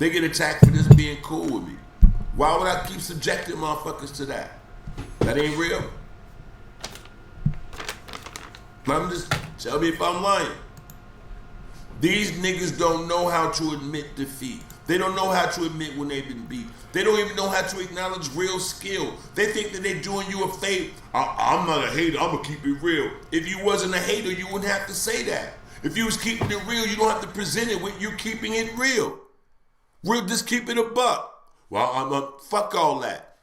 They get attacked for just being cool with me. Why would I keep subjecting motherfuckers to that? That ain't real. I'm just, tell me if I'm lying. These niggas don't know how to admit defeat. They don't know how to admit when they've been beat. They don't even know how to acknowledge real skill. They think that they're doing you a favor. I'm not a hater, I'm gonna keep it real. If you wasn't a hater, you wouldn't have to say that. If you was keeping it real, you don't have to present it with you keeping it real. Real, just keep it a buck. Well, fuck all that.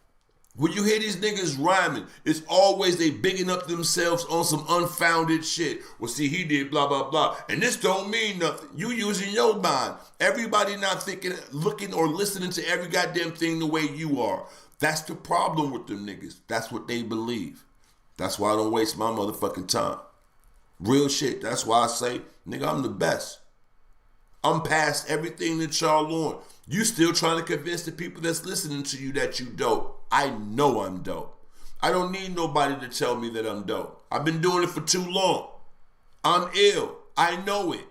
When you hear these niggas rhyming, it's always they bigging up themselves on some unfounded shit. Well, see, he did blah, blah, blah. And this don't mean nothing. You using your mind. Everybody not thinking, looking, or listening to every goddamn thing the way you are. That's the problem with them niggas. That's what they believe. That's why I don't waste my motherfucking time. Real shit. That's why I say, nigga, I'm the best. I'm past everything that y'all on. You still trying to convince the people that's listening to you that you dope. I know I'm dope. I don't need nobody to tell me that I'm dope. I've been doing it for too long. I'm ill. I know it.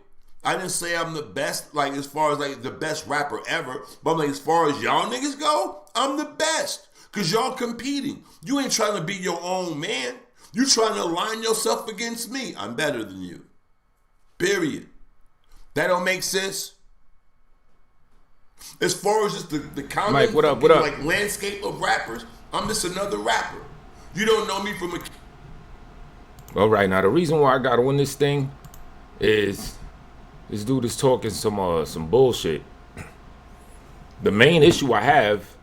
I didn't say I'm the best, like as far as like the best rapper ever, but I'm like as far as y'all niggas go, I'm the best. Cause y'all competing. You ain't trying to be your own man. You trying to align yourself against me. I'm better than you. Period. That don't make sense. As far as just the common Mike, what up? Like landscape of rappers, I'm just another rapper. You don't know me from a... All right, now the reason why I got on this thing is this dude is talking some bullshit. The main issue I have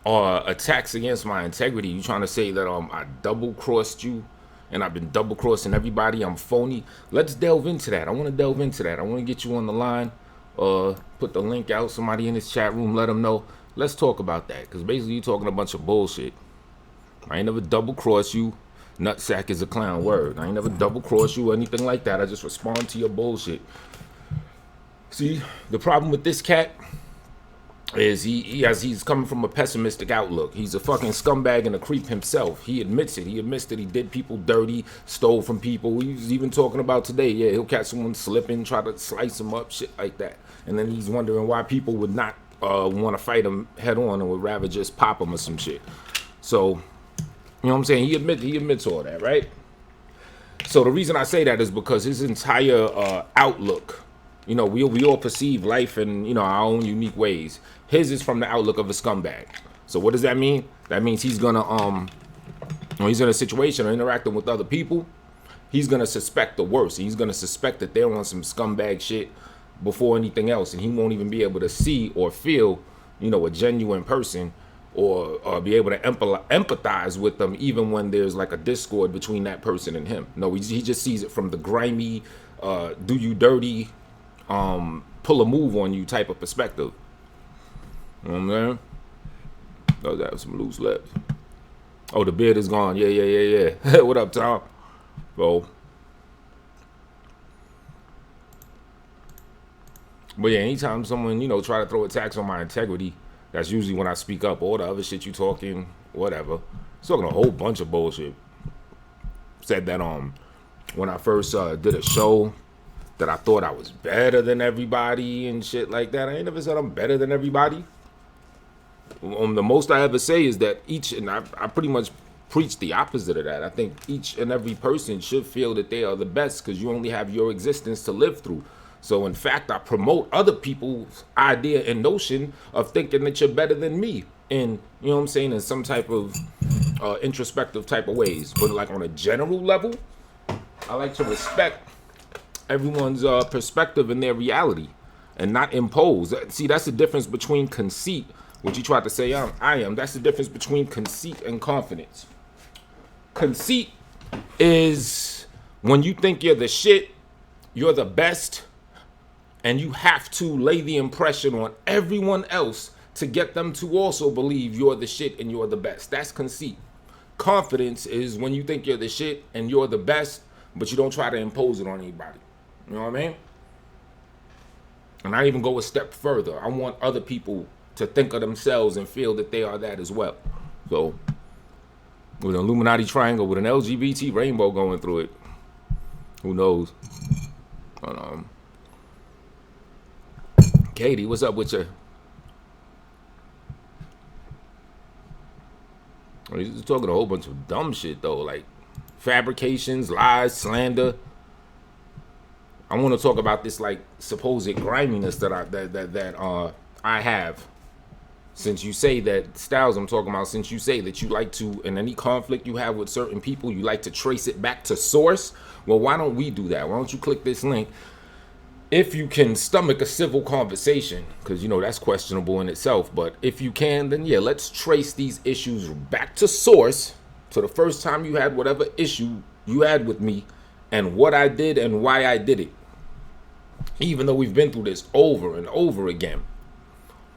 are attacks against my integrity. You trying to say that I double-crossed you and I've been double-crossing everybody, I'm phony. Let's delve into that. I want to delve into that. I want to get you on the line. Put the link out, somebody in this chat room, let them know. Let's talk about that, because basically you talking a bunch of bullshit. I ain't never double cross you. Nutsack is a clown word. I ain't never double cross you or anything like that. I just respond to your bullshit. See, the problem with this cat is he's coming from a pessimistic outlook. He's a fucking scumbag and a creep himself. He admits it. He admits that he did people dirty, stole from people. He was even talking about today, yeah, he'll catch someone slipping, try to slice him up, shit like that. And then he's wondering why people would not want to fight him head on and would rather just pop him or some shit. So, you know what I'm saying? He admits all that, right? So the reason I say that is because his entire outlook, you know, we all perceive life in, you know, our own unique ways. His is from the outlook of a scumbag. So what does that mean? That means he's gonna when he's in a situation or interacting with other people, he's gonna suspect the worst. He's gonna suspect that they're on some scumbag shit before anything else, and he won't even be able to see or feel, you know, a genuine person or be able to empathize with them, even when there's like a discord between that person and him. No, he just sees it from the grimy, do you dirty, pull a move on you type of perspective. You know what I'm saying? Does have some loose lips. Oh, the beard is gone. Yeah. What up, Tom? Bro. But yeah, anytime someone, you know, try to throw attacks on my integrity, that's usually when I speak up. All the other shit you talking, whatever. He's talking a whole bunch of bullshit. Said that when I first did a show that I thought I was better than everybody and shit like that. I ain't never said I'm better than everybody. The most I ever say is that I pretty much preach the opposite of that. I think each and every person should feel that they are the best because you only have your existence to live through. So in fact, I promote other people's idea and notion of thinking that you're better than me in, you know what I'm saying, in some type of introspective type of ways. But like on a general level, I like to respect everyone's perspective and their reality and not impose. See, that's the difference between conceit, what you tried to say I am. That's the difference between conceit and confidence. Conceit is when you think you're the shit, you're the best, and you have to lay the impression on everyone else to get them to also believe you're the shit and you're the best. That's conceit. Confidence is when you think you're the shit and you're the best, but you don't try to impose it on anybody. You know what I mean? And I even go a step further. I want other people to think of themselves and feel that they are that as well. So, with an Illuminati triangle, with an LGBT rainbow going through it, who knows? Katie, what's up with you? He's talking a whole bunch of dumb shit though, like fabrications, lies, slander. I want to talk about this like supposed griminess that I have. Since you say that, Stylz, I'm talking about, since you say that you like to, in any conflict you have with certain people, you like to trace it back to source. Well, why don't we do that? Why don't you click this link? If you can stomach a civil conversation, because, you know, that's questionable in itself. But if you can, then yeah, let's trace these issues back to source. To the first time you had whatever issue you had with me and what I did and why I did it. Even though we've been through this over and over again.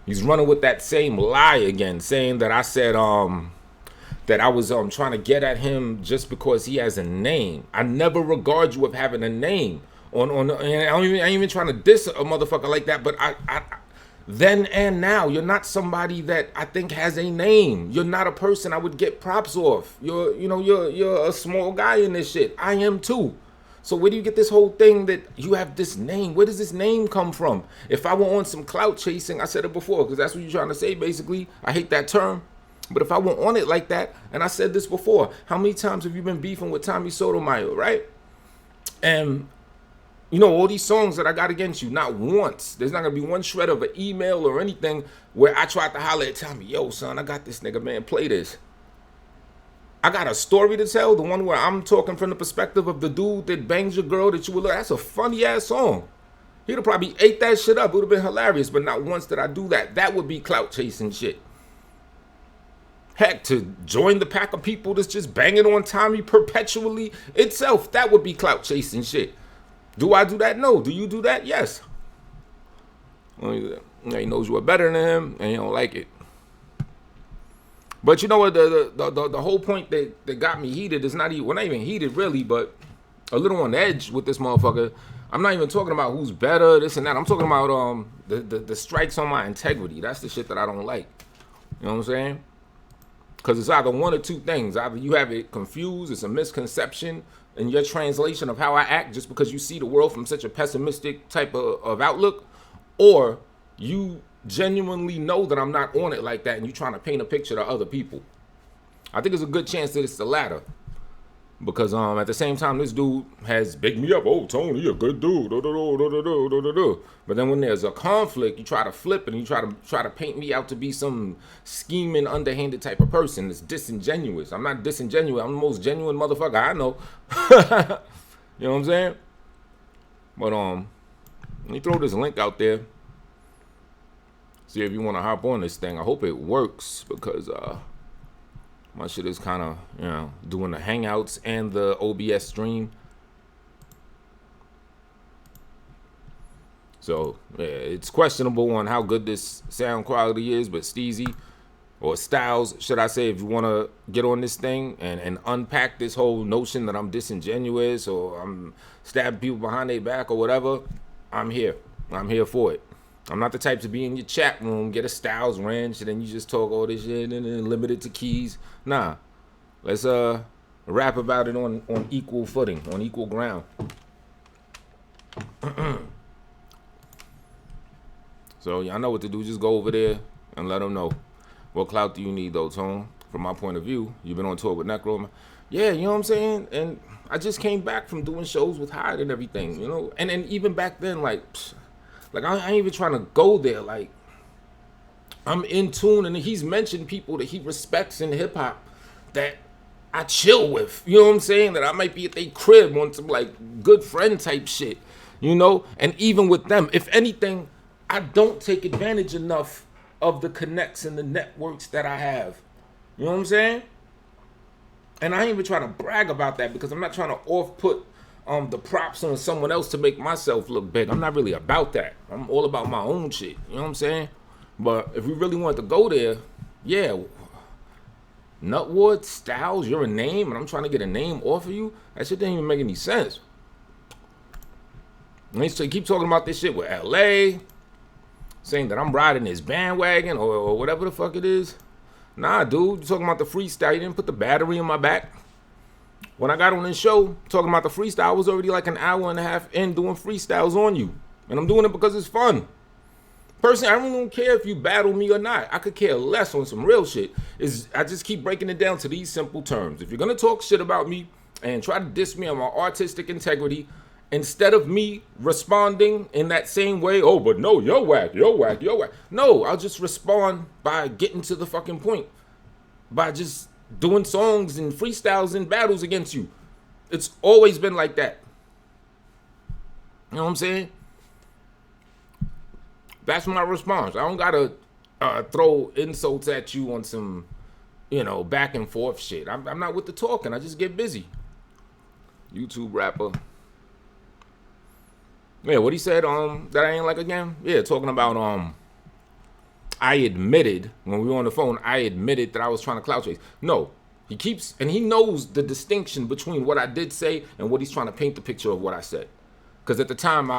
He's running with that same lie again, saying that I said that I was trying to get at him just because he has a name. I never regard you of having a name. And I ain't even trying to diss a motherfucker like that, but I then and now, you're not somebody that I think has a name. You're not a person I would get props off. You're a small guy in this shit. I am too. So where do you get this whole thing that you have this name? Where does this name come from? If I were on some clout chasing, I said it before, because that's what you're trying to say, basically. I hate that term. But if I were on it like that, and I said this before, how many times have you been beefing with Tommy Sotomayor, right? And, you know, all these songs that I got against you, not once. There's not going to be one shred of an email or anything where I tried to holler at Tommy, yo, son, I got this nigga, man, play this. I got a story to tell, the one where I'm talking from the perspective of the dude that bangs your girl that you would look. That's a funny ass song. He'd have probably ate that shit up. It would have been hilarious, but not once did I do that. That would be clout chasing shit. Heck, to join the pack of people that's just banging on Tommy perpetually itself, that would be clout chasing shit. Do I do that? No. Do you do that? Yes. Well, he knows you are better than him, and you don't like it. But you know what, the whole point that got me heated is not even heated really, but a little on edge with this motherfucker. I'm not even talking about who's better, this and that. I'm talking about the strikes on my integrity. That's the shit that I don't like. You know what I'm saying? Because it's either one or two things. Either you have it confused, it's a misconception in your translation of how I act just because you see the world from such a pessimistic type of outlook, or you genuinely know that I'm not on it like that and you trying to paint a picture to other people. I think there's a good chance that it's the latter. Because at the same time, this dude has bigged me up. Oh, Tony, you're a good dude. But then when there's a conflict, you try to flip it and you try to paint me out to be some scheming, underhanded type of person. It's disingenuous. I'm not disingenuous. I'm the most genuine motherfucker I know. You know what I'm saying? But let me throw this link out there. See if you want to hop on this thing. I hope it works because my shit is kind of, doing the Hangouts and the OBS stream. So, yeah, it's questionable on how good this sound quality is, but Steezy, or Stylz, should I say, if you want to get on this thing and unpack this whole notion that I'm disingenuous or I'm stabbing people behind their back or whatever, I'm here. I'm here for it. I'm not the type to be in your chat room, get a Stylz wrench, and then you just talk all this shit and then limit it to keys. Nah. Let's rap about it on equal footing, on equal ground. So y'all know what to do. Just go over there and let them know. What clout do you need though, Tone? From my point of view, you've been on tour with Necro. Yeah, you know what I'm saying? And I just came back from doing shows with Hyde and everything, you know? And then even back then, like I ain't even trying to go there. Like, I'm in tune, and he's mentioned people that he respects in hip-hop that I chill with. You know what I'm saying? That I might be at their crib on some, like, good friend type shit, you know? And even with them, if anything, I don't take advantage enough of the connects and the networks that I have. You know what I'm saying? And I ain't even trying to brag about that because I'm not trying to off-put the props on someone else to make myself look big. I'm not really about that. I'm all about my own shit. You know what I'm saying? But if we really want to go there, yeah. Nutwood, Stylz, you're a name, and I'm trying to get a name off of you? That shit didn't even make any sense. And they keep talking about this shit with LA, saying that I'm riding his bandwagon or whatever the fuck it is. Nah, dude, you're talking about the freestyle. You didn't put the battery in my back. When I got on this show talking about the freestyle, I was already like an hour and a half in doing freestyles on you. And I'm doing it because it's fun. Personally, I don't care if you battle me or not. I could care less on some real shit. I just keep breaking it down to these simple terms. If you're gonna talk shit about me and try to diss me on my artistic integrity, instead of me responding in that same way, oh, but no, you're whack, you're whack, you're whack. No, I'll just respond by getting to the fucking point. By just doing songs and freestyles and battles against you. It's always been like that. You know what I'm saying? That's my response. I don't gotta throw insults at you on some, back and forth shit. I'm not with the talking. I just get busy. YouTube rapper. Yeah, what he said, that I ain't like again? Yeah, talking about, I admitted, when we were on the phone, I admitted that I was trying to clout chase. No, he keeps, and he knows the distinction between what I did say and what he's trying to paint the picture of what I said. Because at the time,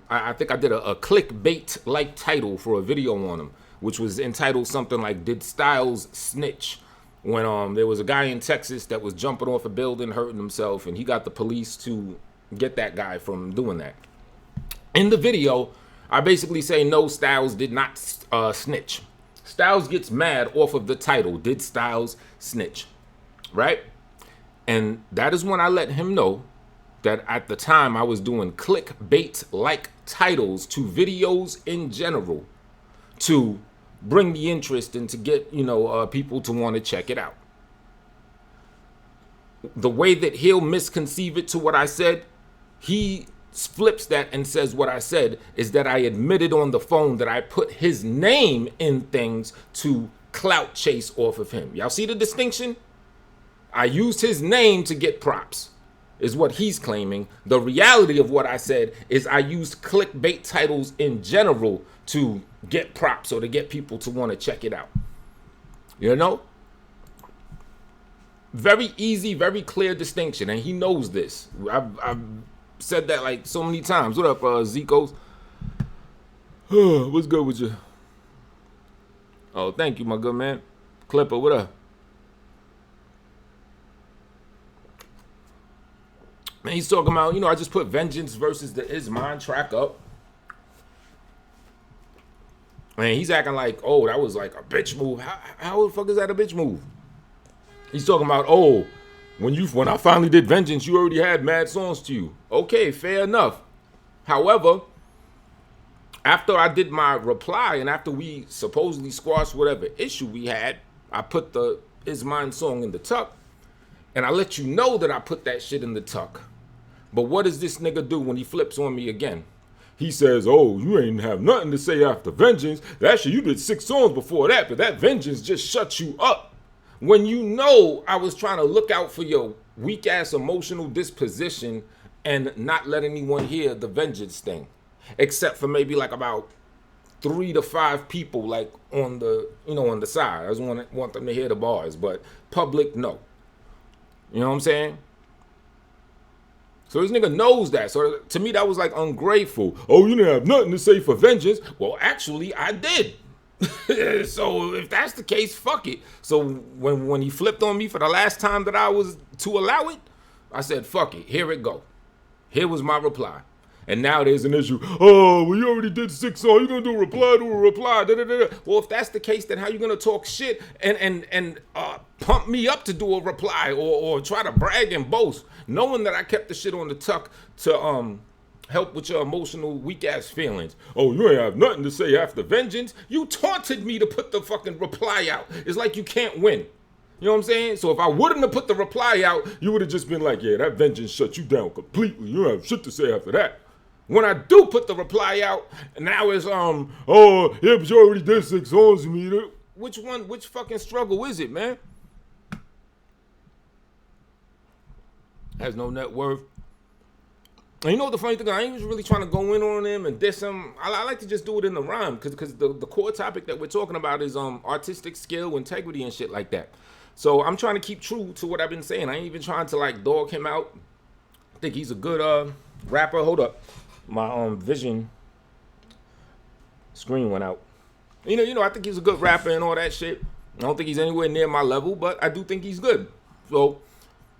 I think I did a clickbait-like title for a video on him, which was entitled something like, Did Stylz Snitch? When there was a guy in Texas that was jumping off a building, hurting himself, and he got the police to get that guy from doing that. In the video, I basically say, no, Stylz did not snitch. Stylz gets mad off of the title, Did Stylz Snitch? Right? And that is when I let him know that at the time I was doing clickbait-like titles to videos in general to bring the interest and to get, people to want to check it out. The way that he'll misconceive it to what I said, he flips that and says what I said is that I admitted on the phone that I put his name in things to clout chase off of him. Y'all see the distinction? I used his name to get props, is what he's claiming. The reality of what I said is I used clickbait titles in general to get props or to get people to want to check it out. Very easy, very clear distinction, and he knows this. I've said that like so many times. What up, Zikos? What's good with you? Oh, thank you, my good man. Clipper, what up? Man, he's talking about, I just put Vengeance versus the Is Mine track up. And he's acting like, oh, that was like a bitch move. How the fuck is that a bitch move? He's talking about, oh, when I finally did Vengeance, you already had mad songs to you. Okay, fair enough. However, after I did my reply and after we supposedly squashed whatever issue we had, I put the Is Mine song in the tuck. And I let you know that I put that shit in the tuck. But what does this nigga do when he flips on me again? He says, oh, you ain't have nothing to say after Vengeance. Actually, you did 6 songs before that, but that Vengeance just shut you up. When you know I was trying to look out for your weak-ass emotional disposition and not let anyone hear the Vengeance thing. Except for maybe like about 3 to 5 people like on the, on the side. I just want them to hear the bars, but public, no. You know what I'm saying? So this nigga knows that. So to me, that was like ungrateful. Oh, you didn't have nothing to say for Vengeance. Well, actually, I did. So if that's the case, fuck it. So when he flipped on me for the last time that I was to allow it, I said, fuck it. Here it go. Here was my reply. And now there's an issue. Oh, well, you already did 6 songs. You're going to do a reply. Da, da, da, da. Well, if that's the case, then how you going to talk shit and pump me up to do a reply or try to brag and boast, knowing that I kept the shit on the tuck to help with your emotional weak-ass feelings. Oh, you ain't have nothing to say after Vengeance. You taunted me to put the fucking reply out. It's like you can't win. You know what I'm saying? So if I wouldn't have put the reply out, you would have just been like, yeah, that Vengeance shut you down completely. You don't have shit to say after that. When I do put the reply out, and now it's, oh, yeah, but you already did 6 songs to me. Which fucking struggle is it, man? Has no net worth. And you know what the funny thing is? I ain't really trying to go in on him and diss him. I like to just do it in the rhyme, because the core topic that we're talking about is artistic skill, integrity, and shit like that. So I'm trying to keep true to what I've been saying. I ain't even trying to, like, dog him out. I think he's a good rapper. Hold up. My vision screen went out. You know, I think he's a good rapper and all that shit. I don't think he's anywhere near my level, but I do think he's good. So,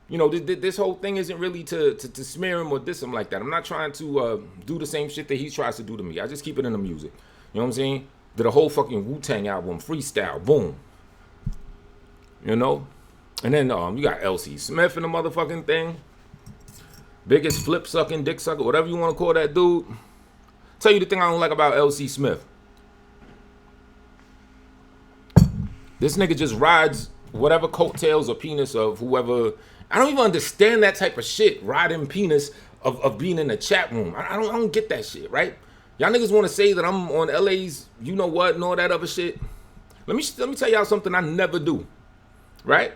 this whole thing isn't really to smear him or diss him like that. I'm not trying to do the same shit that he tries to do to me. I just keep it in the music. You know what I'm saying? Did a whole fucking Wu-Tang album, freestyle, boom. You know? And then you got LC Smith in the motherfucking thing. Biggest flip sucking, dick sucker, whatever you want to call that dude. Tell you the thing I don't like about LC Smith. This nigga just rides whatever coattails or penis of whoever. I don't even understand that type of shit, riding penis of being in the chat room. I don't get that shit, right? Y'all niggas want to say that I'm on LA's you know what and all that other shit. Let me tell y'all something I never do, right?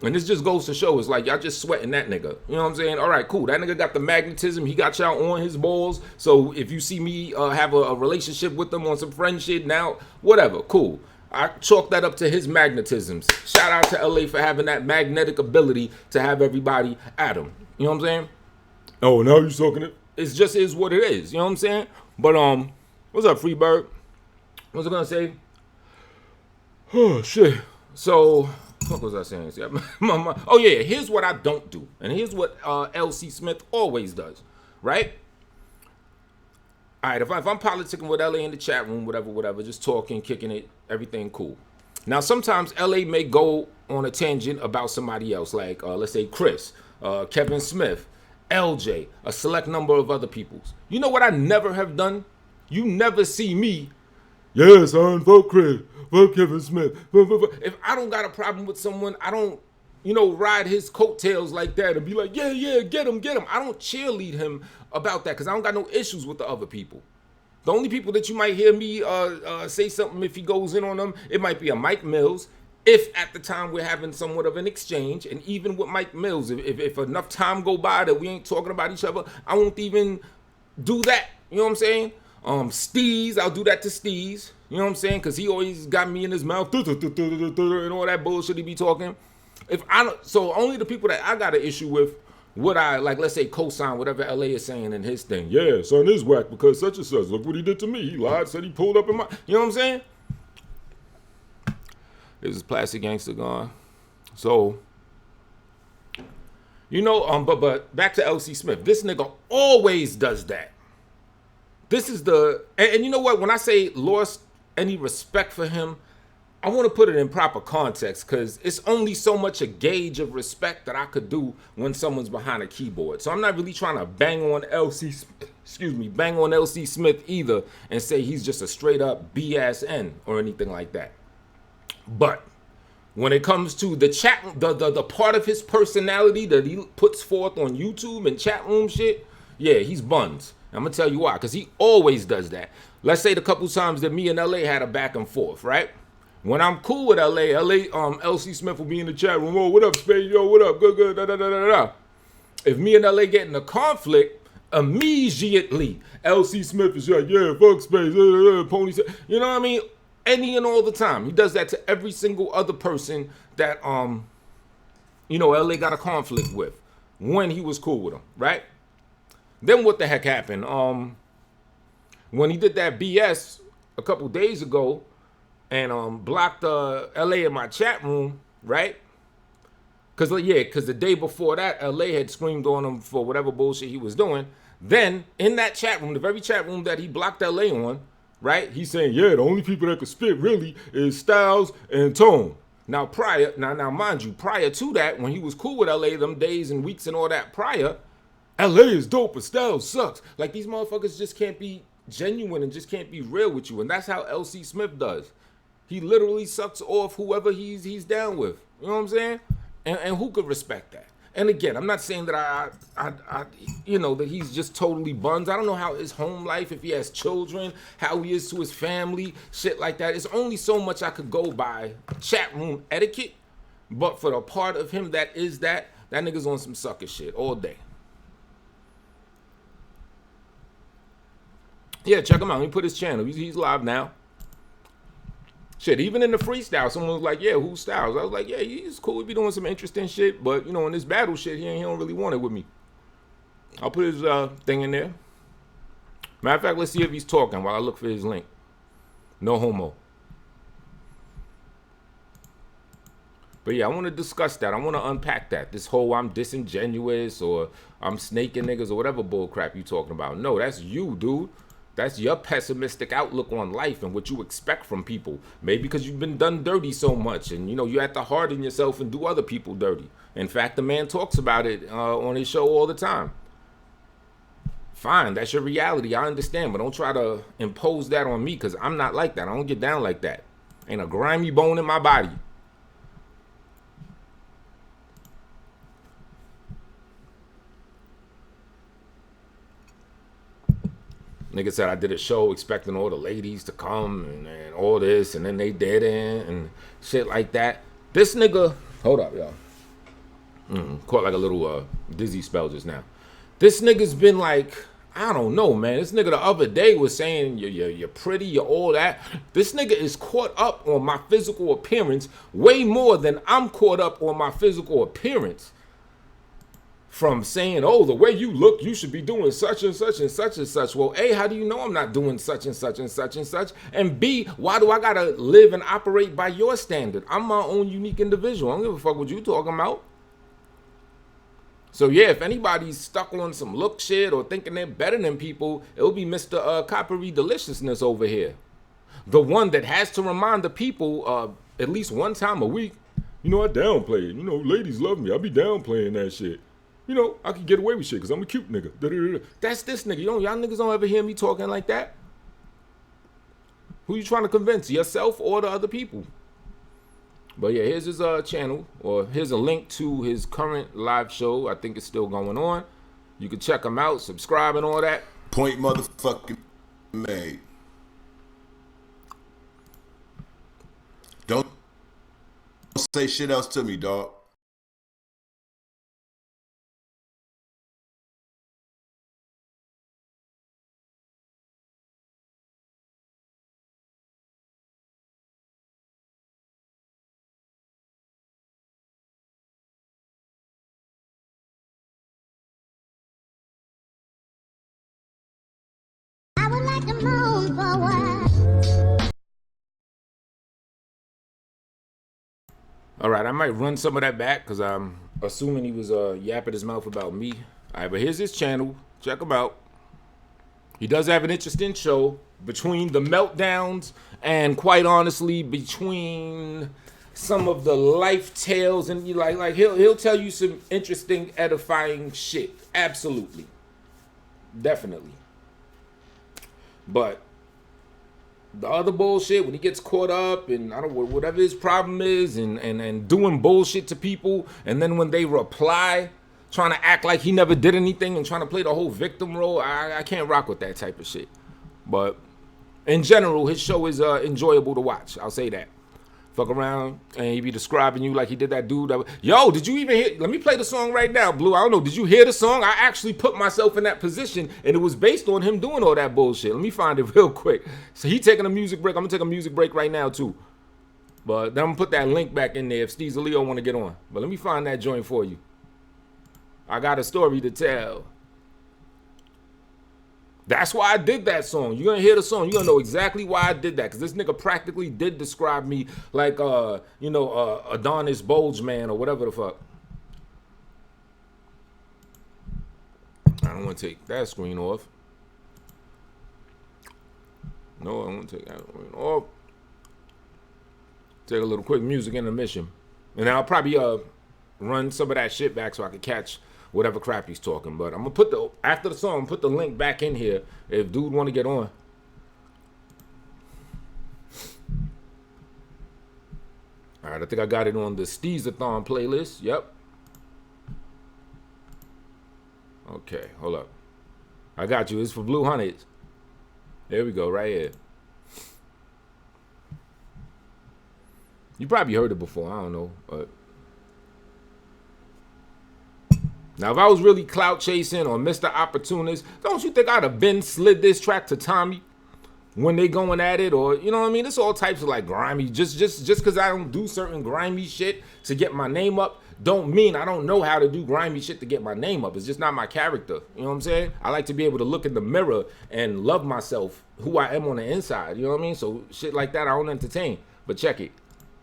And this just goes to show, it's like y'all just sweating that nigga. You know what I'm saying? All right, cool. That nigga got the magnetism. He got y'all on his balls. So if you see me have a relationship with them on some friend shit now, whatever, cool. I chalk that up to his magnetisms. Shout out to LA for having that magnetic ability to have everybody at him. You know what I'm saying? Oh, now you talking it. It's just is what it is. You know what I'm saying? But what's up, Freebird? What's I gonna say? Oh shit. So. What was I saying? Oh yeah, here's what I don't do, and here's what LC Smith always does, right? All right, if I'm politicking with LA in the chat room, whatever, just talking, kicking it, everything cool. Now sometimes LA may go on a tangent about somebody else, like let's say Chris, Kevin Smith, LJ, a select number of other peoples. You know what I never have done? You never see me. Yes, son, fuck Chris. Fuck Kevin Smith. If I don't got a problem with someone, I don't, ride his coattails like that and be like, yeah, get him. I don't cheerlead him about that because I don't got no issues with the other people. The only people that you might hear me say something if he goes in on them, it might be a Mike Mills. If at the time we're having somewhat of an exchange, and even with Mike Mills, if enough time go by that we ain't talking about each other, I won't even do that. You know what I'm saying? Stylz, I'll do that to Stylz. You know what I'm saying? Because he always got me in his mouth and all that bullshit he be talking. So only the people that I got an issue with would I, like, let's say, co-sign whatever LA is saying in his thing. Yeah, son is whack because such and such. Look what he did to me. He lied, said he pulled up in my. You know what I'm saying? This is Plastic Gangster gone. So, but back to LC Smith. This nigga always does that. This is and you know what? When I say lost any respect for him, I want to put it in proper context because it's only so much a gauge of respect that I could do when someone's behind a keyboard. So I'm not really trying to bang on LC Smith either and say he's just a straight up BSN or anything like that. But when it comes to the chat, the part of his personality that he puts forth on YouTube and chat room shit, yeah, he's buns. I'm gonna tell you why, because he always does that. Let's say the couple times that me and LA had a back and forth, right? When I'm cool with LC Smith will be in the chat room. Oh, what up, Spade? Yo, what up? Good, da. If me and LA get in a conflict, immediately LC Smith is like, yeah, fuck Spade, pony. You know what I mean? Any and all the time. He does that to every single other person that LA got a conflict with when he was cool with him, right? Then what the heck happened? When he did that BS a couple days ago and blocked LA in my chat room, right? Because the day before that, LA had screamed on him for whatever bullshit he was doing. Then in that chat room, the very chat room that he blocked LA on, right? He's saying, yeah, the only people that could spit really is Stylz and Tone. Now mind you, prior to that, when he was cool with LA, them days and weeks and all that prior, LA is dope, but Stylz sucks. Like, these motherfuckers just can't be genuine and just can't be real with you. And that's how LC Smith does. He literally sucks off whoever he's down with. You know what I'm saying? And who could respect that? And again, I'm not saying that I that he's just totally buns. I don't know how his home life, if he has children, how he is to his family, shit like that. It's only so much I could go by chat room etiquette. But for the part of him that nigga's on some sucker shit all day. Yeah, check him out. He put his channel. He's live now. Shit, even in the freestyle, someone was like, yeah, who's Stylz? I was like, yeah, he's cool. He be doing some interesting shit. But, in this battle shit, he don't really want it with me. I'll put his thing in there. Matter of fact, let's see if he's talking while I look for his link. No homo. But yeah, I want to discuss that. I want to unpack that. This whole I'm disingenuous or I'm snaking niggas or whatever bull crap you talking about. No, that's you, dude. That's your pessimistic outlook on life and what you expect from people. Maybe because you've been done dirty so much, and you have to harden yourself and do other people dirty. In fact, the man talks about it on his show all the time. Fine, that's your reality. I understand, but don't try to impose that on me, because I'm not like that. I don't get down like that. Ain't a grimy bone in my body. Nigga said I did a show expecting all the ladies to come and all this, and then they didn't, and shit like that. This nigga, hold up, y'all. Caught like a little dizzy spell just now. This nigga's been like, I don't know, man. This nigga the other day was saying you're pretty, you're all that. This nigga is caught up on my physical appearance way more than I'm caught up on my physical appearance. From saying, oh, the way you look, you should be doing such and such and such and such. Well, A, how do you know I'm not doing such and such and such and such? And B, why do I gotta live and operate by your standard? I'm my own unique individual. I don't give a fuck what you talking about. So yeah, if anybody's stuck on some look shit or thinking they're better than people, it'll be Mr. Coppery Deliciousness over here. The one that has to remind the people at least one time a week, I downplay it. Ladies love me. I be downplaying that shit. I can get away with shit because I'm a cute nigga. Da-da-da-da. That's this nigga. Y'all niggas don't ever hear me talking like that. Who you trying to convince? Yourself or the other people? But yeah, here's his channel, or here's a link to his current live show. I think it's still going on. You can check him out, subscribe and all that. Point motherfucking made. Don't say shit else to me, dog. All right, I might run some of that back because I'm assuming he was yapping his mouth about me. All right, but here's his channel. Check him out. He does have an interesting show between the meltdowns and, quite honestly, between some of the life tales, and he'll tell you some interesting, edifying shit. Absolutely, definitely. But the other bullshit, when he gets caught up and I don't know whatever his problem is, and doing bullshit to people, and then when they reply, trying to act like he never did anything and trying to play the whole victim role, I can't rock with that type of shit. But in general, his show is enjoyable to watch. I'll say that. Fuck around and he be describing you like he did that dude. Yo, did you even hear? Let me play the song right now, Blue. I don't know. Did you hear the song? I actually put myself in that position, and it was based on him doing all that bullshit. Let me find it real quick. So he taking a music break. I'm gonna take a music break right now too. But then I'm gonna put that link back in there if Stylz Leo want to get on. But let me find that joint for you. I got a story to tell. That's why I did that song. You're gonna hear the song. You're gonna know exactly why I did that. Because this nigga practically did describe me like, Adonis Bulge Man or whatever the fuck. I don't want to take that screen off. No, I don't want to take that screen off. Take a little quick music intermission. And I'll probably run some of that shit back so I can catch whatever crap he's talking. But I'm gonna put after the song, put the link back in here if dude want to get on. All right, I think I got it on the Stylz-a-thon playlist. Yep. Okay, hold up. I got you. It's for Blue Hundreds. There we go, right here. You probably heard it before. I don't know, but. Now, if I was really clout chasing or Mr. Opportunist, don't you think I'd have been slid this track to Tommy when they going at it? Or, you know what I mean? It's all types of like grimy. Just because I don't do certain grimy shit to get my name up, don't mean I don't know how to do grimy shit to get my name up. It's just not my character. You know what I'm saying? I like to be able to look in the mirror and love myself, who I am on the inside. You know what I mean? So shit like that, I don't entertain. But check it.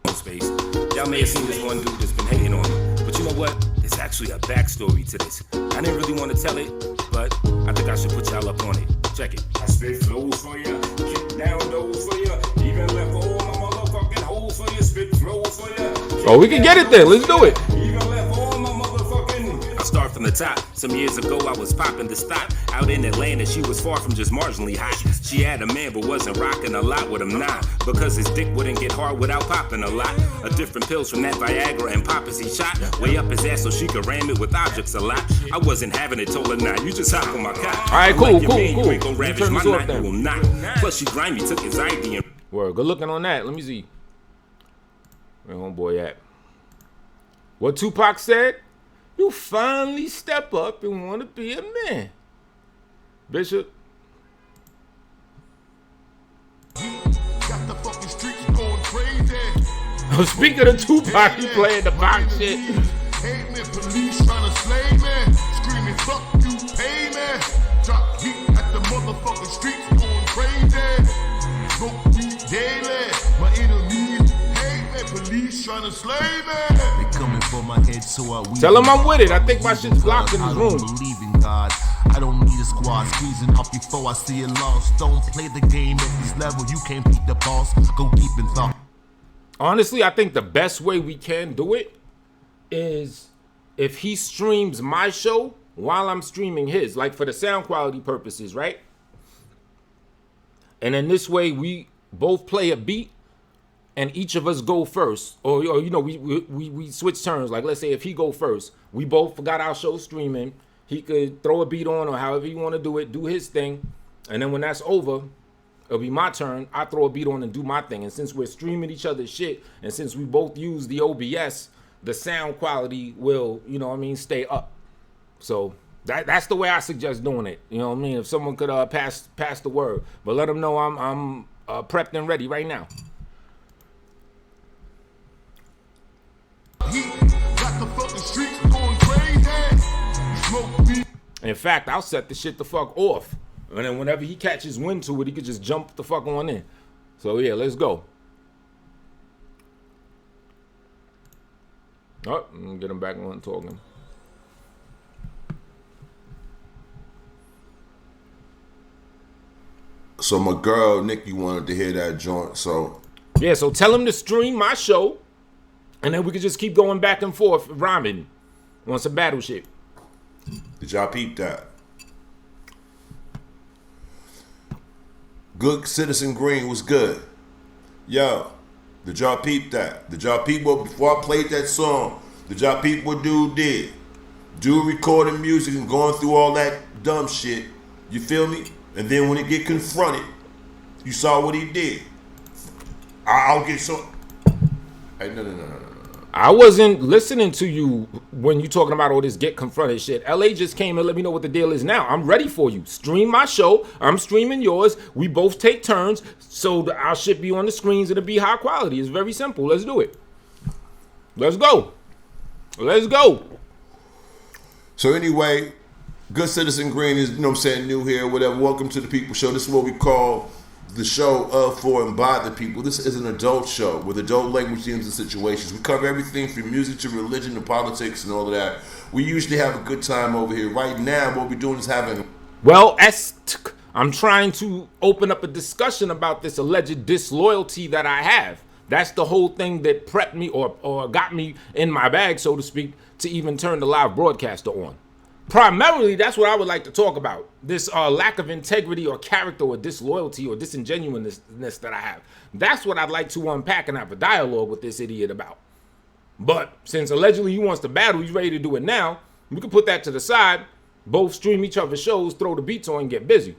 Space. Y'all may have seen this one dude that's been hating on me. But you know what? There's actually a backstory to this. I didn't really want to tell it, but I think I should put y'all up on it. Check it. I spit flows for ya, kick down those for ya, even left all my motherfucking holes for ya, spit flows for ya. Oh, we can get it there. Let's do it. Even left all my motherfucking. I start from the top. Some years ago, I was popping the stock. Out in Atlanta, she was far from just marginally hot. She had a man, but wasn't rocking a lot with him, nah. Because his dick wouldn't get hard without popping a lot. A different pills from that Viagra and poppers he shot. Way up his ass so she could ram it with objects a lot. I wasn't having it, told her, nah, you just hop on my cock. All right, cool, Like your cool, man, cool. You ain't gonna You ravage turn my this off knot, then. you will not. Plus, she grimy, took his ID and. Word, good looking on that. Let me see. Where homeboy at? What Tupac said? You finally step up and want to be a man. Bishop. Got the fucking streets going crazy. Speaking of Tupac, he playing the box shit. Hate me, police trying to slay me. Screaming, fuck you, pay me. Drop heat at the motherfucking streets going crazy. Smoke weed daily. My enemies hate me, police trying to slay me. They coming for my head, so I Tell him I'm with it. I think my shit's blocked in his room. I don't believe in God. I don't need a squad squeezing up before I see it lost. Don't play the game at this level. You can't beat the boss. Go deep in thought. Honestly, I think the best way we can do it is if he streams my show while I'm streaming his, like for the sound quality purposes, right? And then this way we both play a beat and each of us go first. Or you know, we switch turns. Like let's say if he go first, we both got our show streaming. He could throw a beat on or however you want to do it, do his thing. And then when that's over, it'll be my turn. I throw a beat on and do my thing. And since we're streaming each other's shit, and since we both use the OBS, the sound quality will, you know what I mean, stay up. So that's the way I suggest doing it. You know what I mean? If someone could pass the word. But let them know I'm prepped and ready right now. Got the fucking streets going crazy. Smoke weed. In fact, I'll set the shit the fuck off. And then whenever he catches wind to it, he could just jump the fuck on in. So yeah, let's go. Oh, I'm gonna get him back on talking. So my girl Nikki wanted to hear that joint. So Yeah, so tell him to stream my show, and then we could just keep going back and forth rhyming on some battle shit. did y'all peep that? Good Citizen Green was good. Yo, did y'all peep that? Did y'all peep what, before I played that song, did y'all peep what dude did? Dude recording music and going through all that dumb shit. You feel me? And then when he get confronted, you saw what he did. I'll get so... Hey, no. I wasn't listening to you when you talking about all this get confronted shit. LA just came and let me know what the deal is now. I'm ready for you. Stream my show. I'm streaming yours. We both take turns. So our shit be on the screens. It'll be high quality. It's very simple. Let's do it. Let's go. Let's go. So anyway, Good Citizen Green is, you know what I'm saying, new here, whatever. Welcome to the People Show. This is what we call the show of, for, and by the people. This is an adult show with adult language, themes, and situations. We cover everything from music to religion to politics and all of that. We usually have a good time over here. Right now, what we're doing is having... Well, I'm trying to open up a discussion about this alleged disloyalty that I have. That's the whole thing that prepped me or got me in my bag, so to speak, to even turn the live broadcaster on. Primarily, that's what I would like to talk about. This lack of integrity or character or disloyalty or disingenuousness that I have. That's what I'd like to unpack and have a dialogue with this idiot about. But since allegedly he wants to battle, he's ready to do it now, we can put that to the side, both stream each other's shows, throw the beats on, and get busy.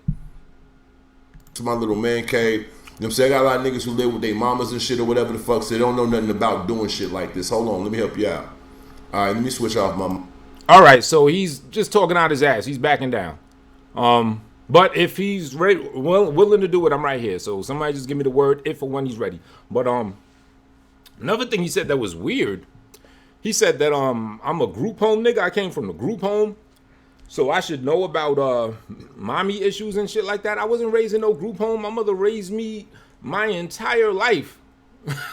To my little man cave. You know what I'm saying? I got a lot of niggas who live with their mamas and shit or whatever the fuck, so they don't know nothing about doing shit like this. Hold on, let me help you out. All right, let me switch off my... All right, so he's just talking out his ass. He's backing down. But if he's ready, willing to do it, I'm right here. So somebody just give me the word if or when he's ready. But another thing he said that was weird. He said that I'm a group home nigga. I came from the group home, so I should know about mommy issues and shit like that. I wasn't raised in no group home. My mother raised me my entire life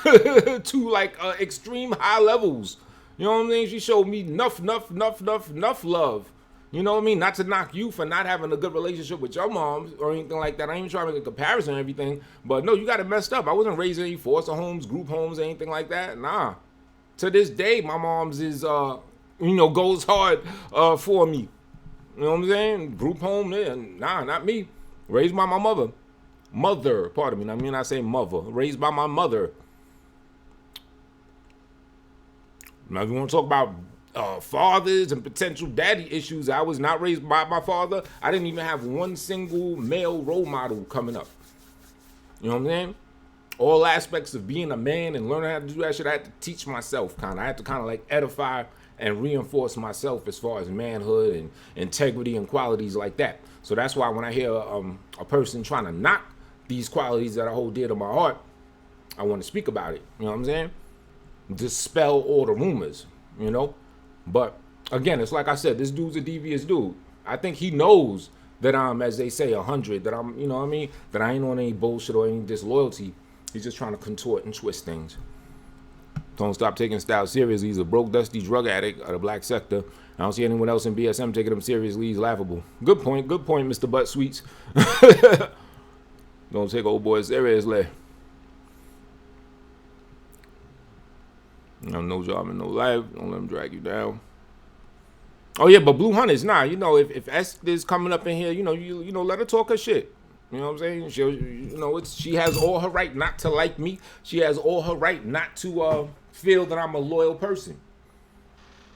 to like extreme high levels. You know what I mean? She showed me enough love. You know what I mean? Not to knock you for not having a good relationship with your moms or anything like that. I ain't even trying to make a comparison or everything. But no, you got it messed up. I wasn't raised in any foster homes, group homes, anything like that. Nah. To this day, my mom's is, goes hard for me. You know what I'm saying? Group home, yeah. Nah, not me. Raised by my mother. Pardon me. I mean, I say mother. Raised by my mother. Now, if you want to talk about fathers and potential daddy issues, I was not raised by my father. I didn't even have one single male role model coming up. You know what I'm saying? All aspects of being a man and learning how to do that shit, I had to teach myself, kind of. I had to kind of like edify and reinforce myself as far as manhood and integrity and qualities like that. So that's why when I hear a person trying to knock these qualities that I hold dear to my heart, I want to speak about it. You know what I'm saying? Dispel all the rumors, you know? But again, it's like I said, this dude's a devious dude. I think he knows that I'm, as they say, 100, that I'm, you know what I mean? That I ain't on any bullshit or any disloyalty. He's just trying to contort and twist things. Don't stop taking Stylz seriously. He's a broke, dusty drug addict of the black sector. I don't see anyone else in BSM taking him seriously. He's laughable. Good point, Mr. Butt Sweets. Don't take old boys seriously. No job and no life. Don't let them drag you down. Oh yeah, but Blue Hunters, nah. You know, if Esther's coming up in here, you know, let her talk her shit. You know what I'm saying? She has all her right not to like me. She has all her right not to feel that I'm a loyal person.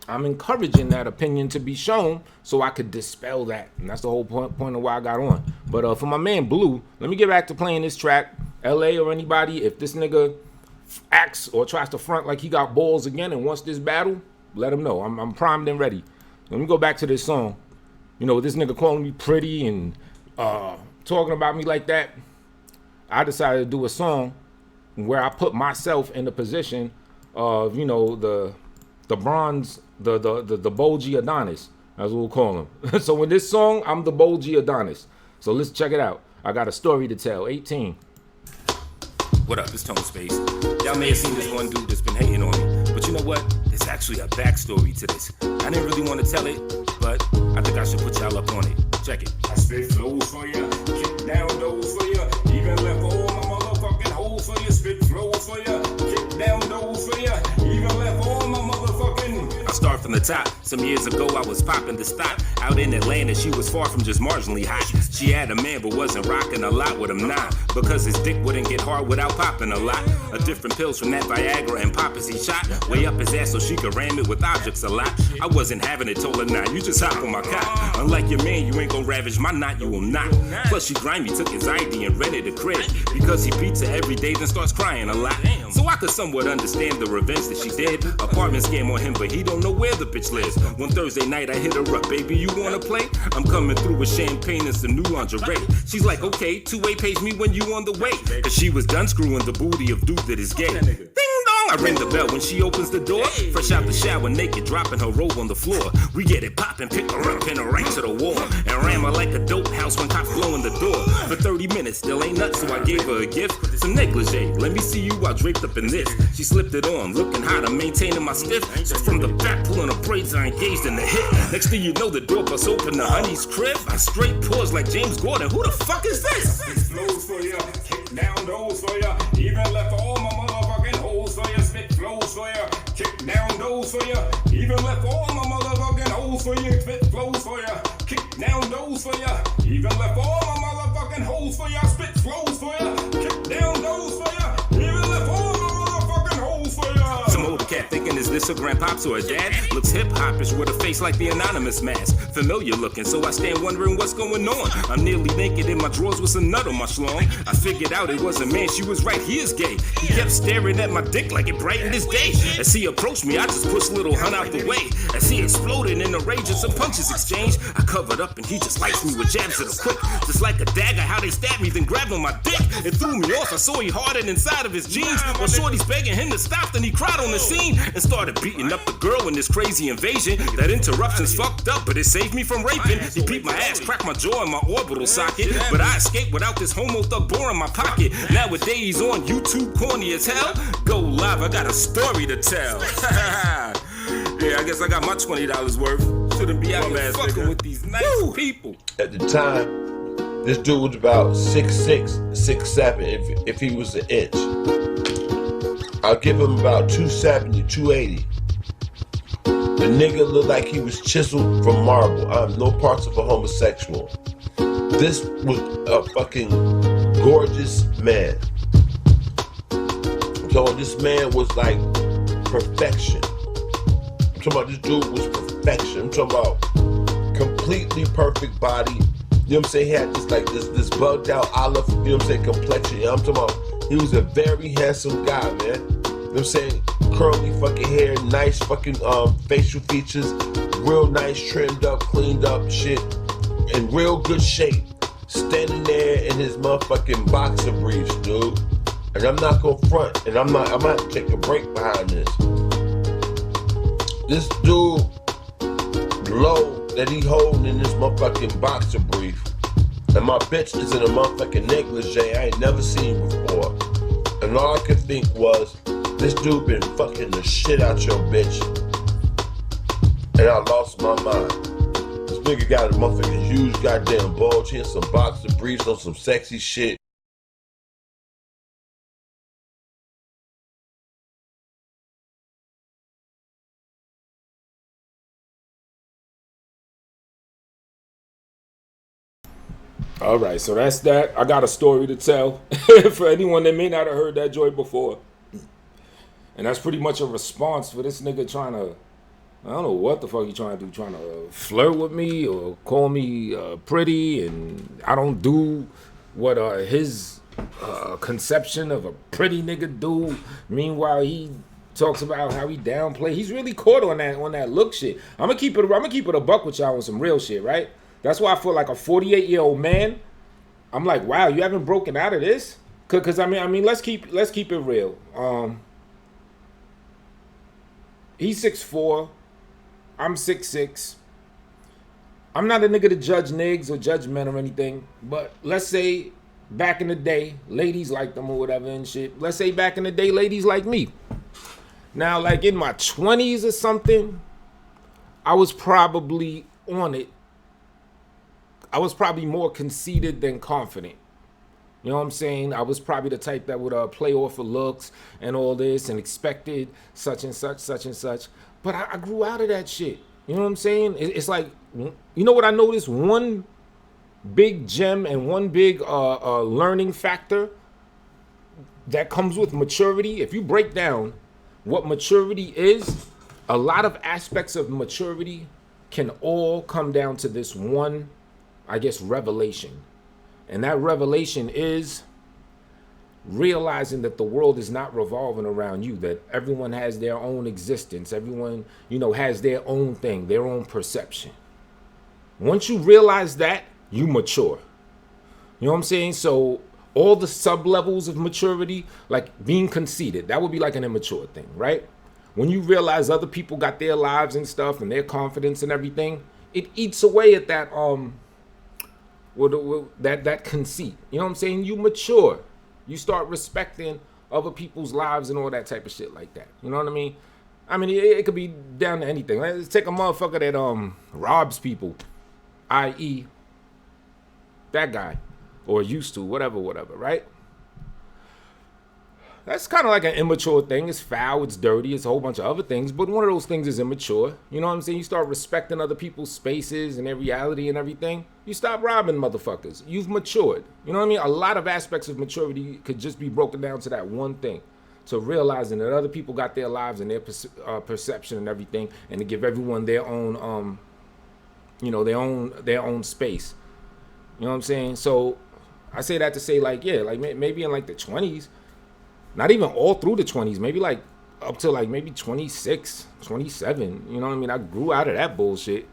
I'm encouraging that opinion to be shown so I could dispel that. And that's the whole point of why I got on. But for my man Blue, let me get back to playing this track. LA or anybody, if this nigga acts or tries to front like he got balls again and wants this battle, let him know. I'm primed and ready. Let me go back to this song. You know, this nigga calling me pretty and talking about me like that. I decided to do a song where I put myself in the position of, you know, the bronze, the bulgy Adonis, as we'll call him. So in this song, I'm the bulgy Adonis. So let's check it out. I got a story to tell. 18. What up, it's Tone Space. Y'all may have seen this one dude that's been hating on me, but you know what? There's actually a backstory to this. I didn't really want to tell it, but I think I should put y'all up on it. Check it. I spit flows for ya, kick down those for ya, even left all my motherfucking holes for ya. Spit flows for ya, kick down those for ya, even left all my motherfucking. I start from the top. Some years ago, I was popping the stock. Out in Atlanta, she was far from just marginally hot. She had a man, but wasn't rocking a lot with him, nah. Because his dick wouldn't get hard without popping a lot. A different pills from that Viagra and poppers he shot. Way up his ass so she could ram it with objects a lot. I wasn't having it, told her nah, you just hop on my cock. Unlike your man, you ain't gon' ravage my knot, you will not. Plus she grimy, took his ID and rented a crib. Because he beats her every day, then starts crying a lot. So I could somewhat understand the revenge that she did. Apartment scam on him, but he don't know where the bitch lives. One Thursday night, I hit her up, baby, you wanna play? I'm coming through with champagne and some new lingerie. She's like, okay, 2-way pays me when you on the way. Cause she was done screwing the booty of dude that is gay. Ding dong, I ring the bell when she opens the door. Fresh out the shower, naked, dropping her robe on the floor. We get it poppin', pick her up, pin her right to the wall. And ram her like a dope house when cops blow in the door. For 30 minutes, still ain't nuts, so I gave her a gift. Some negligee, let me see you while draped up in this. She slipped it on, looking hot, I'm maintaining my stiff. So from the back, pulling her braids, I engaged in the hit. Next thing you know, the door bust open to honey's crib. I straight pause like James Gordon, who the fuck is this? Spit flows for ya, kick down those for ya, even left all my motherfucking holes for ya. Spit flows for ya, kick down those for ya, even left all my motherfucking holes for ya. Spit flows for ya, kick down those for ya, even left all my motherfucking holes for ya. Spit flows for ya, kick down those for ya, even left all my motherfucking holes for ya. Some older cat thinking, is this a grandpops or a dad? Looks hip-hopish with a face like the anonymous mask. Familiar looking, so I stand wondering what's going on. I'm nearly naked in my drawers with some nut on my schlong. I figured out it was a man, she was right, he is gay. He kept staring at my dick like it brightened his day. As he approached me, I just pushed little Hun out the way. As he exploded in a rage and some punches exchanged, I covered up and he just likes me with jabs that are quick. Just like a dagger, how they stabbed me, then grabbed on my dick. It threw me off, I saw he hardened inside of his jeans. While Shorty's begging him to stop, then he cried on the scene and started beating up the girl in this crazy invasion. That interruption's fucked up, but it saved me from raping. He beat my ass, cracked my jaw in my orbital socket, but I escaped without this homo thug bore in my pocket. Nowadays on YouTube, corny as hell. Go live, I got a story to tell. Yeah, I guess I got my $20 worth. shouldn't be out here fucking with these nice people. At the time, this dude was about 6'6", 6'7", if he was an inch. I'll give him about 270, 280. The nigga looked like he was chiseled from marble. I'm no parts of a homosexual. This was a fucking gorgeous man. So this man was like perfection. I'm talking about this dude was perfection. I'm talking about completely perfect body. You know what I'm saying? He had this bugged out olive, you know what I'm saying, complexion. You know what I'm talking about? He was a very handsome guy, man. You know what I'm saying? Curly fucking hair, nice fucking facial features, real nice, trimmed up, cleaned up shit, in real good shape. Standing there in his motherfucking boxer briefs, dude. And I'm not gonna front, and I'm gonna take a break behind this. This dude, low that he holding in this motherfucking boxer brief, and my bitch is in a motherfucking negligee I ain't never seen before. And all I could think was, this dude been fucking the shit out your bitch. And I lost my mind. This nigga got a motherfucking huge goddamn bulge. He in some boxer briefs on some sexy shit. All right, so that's that. I got a story to tell for anyone that may not have heard that joy before. And that's pretty much a response for this nigga trying to, I don't know what the fuck he trying to do, trying to flirt with me or call me pretty, and I don't do what his conception of a pretty nigga do. Meanwhile, he talks about how he downplay. He's really caught on that look shit. I'm gonna keep it a buck with y'all on some real shit, right? That's why I feel like a 48-year-old man. I'm like, wow, you haven't broken out of this? Cause I mean, let's keep it real. He's 6'4", I'm 6'6". I'm not a nigga to judge niggas or judge men or anything, but let's say back in the day, ladies liked them or whatever and shit. Let's say back in the day, ladies like me. Now, like in my 20s or something, I was probably on it. I was probably more conceited than confident. You know what I'm saying? I was probably the type that would play off of looks and all this and expected such and such, such and such. But I grew out of that shit. You know what I'm saying? It's like, you know what I noticed? One big gem and one big learning factor that comes with maturity. If you break down what maturity is, a lot of aspects of maturity can all come down to this one, I guess, revelation. And that revelation is realizing that the world is not revolving around you, that everyone has their own existence. Everyone, has their own thing, their own perception. Once you realize that, you mature. You know what I'm saying? So all the sub-levels of maturity, like being conceited, that would be like an immature thing, right? When you realize other people got their lives and stuff and their confidence and everything, it eats away at that that conceit. You know what I'm saying? You mature. You start respecting other people's lives and all that type of shit like that. You know what I mean? I mean, it could be down to anything. Let's take a motherfucker that robs people, i.e. that guy, or used to, whatever, right? That's kind of like an immature thing. It's foul, it's dirty, it's a whole bunch of other things, but one of those things is immature. You know what I'm saying? You start respecting other people's spaces and their reality and everything. You stop robbing motherfuckers. You've matured. You know what I mean? A lot of aspects of maturity could just be broken down to that one thing. To realizing that other people got their lives and their perception and everything, and to give everyone their own, their own space. You know what I'm saying? So I say that to say, like, yeah, like maybe in like the 20s, not even all through the 20s, maybe like up to like maybe 26, 27. You know what I mean? I grew out of that bullshit.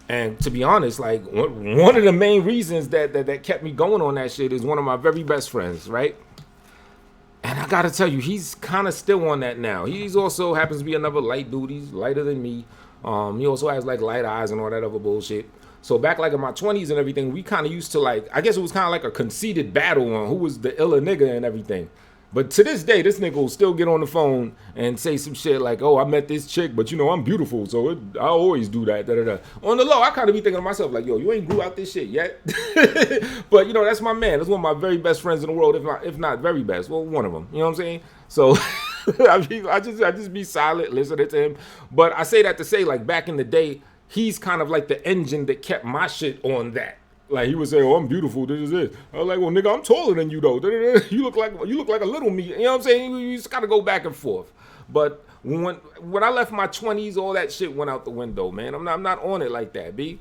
And to be honest, like one of the main reasons that kept me going on that shit is one of my very best friends, right? And I gotta tell you, he's kind of still on that now. He's also happens to be another light dude. He's lighter than me. He also has like light eyes and all that other bullshit. So back like in my 20s and everything, we kind of used to like, I guess it was kind of like a conceited battle on who was the iller nigga and everything. But to this day, this nigga will still get on the phone and say some shit like, oh, I met this chick, but you know, I'm beautiful, so I always do that. Da, da, da. On the low, I kind of be thinking to myself, like, yo, you ain't grew out this shit yet. But, you know, that's my man. That's one of my very best friends in the world, if not very best. Well, one of them. You know what I'm saying? So I just be silent, listening to him. But I say that to say, like, back in the day, he's kind of like the engine that kept my shit on that. Like, he would say, oh, I'm beautiful, this is it. I was like, well, nigga, I'm taller than you, though. You look like a little me. You know what I'm saying? You just got to go back and forth. But when I left my 20s, all that shit went out the window, man. I'm not on it like that, B.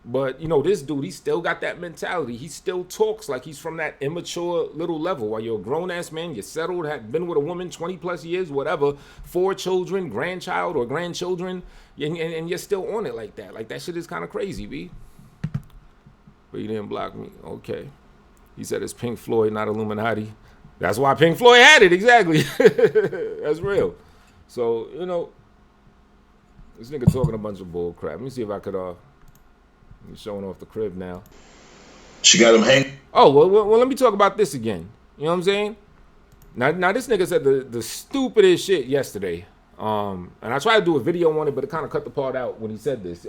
But, you know, this dude, he still got that mentality. He still talks like he's from that immature little level. While you're a grown-ass man, you're settled, had been with a woman 20-plus years, whatever, 4 children, grandchild or grandchildren, and you're still on it like that. Like, that shit is kind of crazy, B. But you didn't block me. Okay. He said it's Pink Floyd, not Illuminati. That's why Pink Floyd had it, exactly. That's real. So, you know, this nigga talking a bunch of bull crap. Let me see if I could, he's showing off the crib now. She got him hanging. Oh, well, let me talk about this again. You know what I'm saying? Now this nigga said the stupidest shit yesterday. And I tried to do a video on it, but it kind of cut the part out when he said this.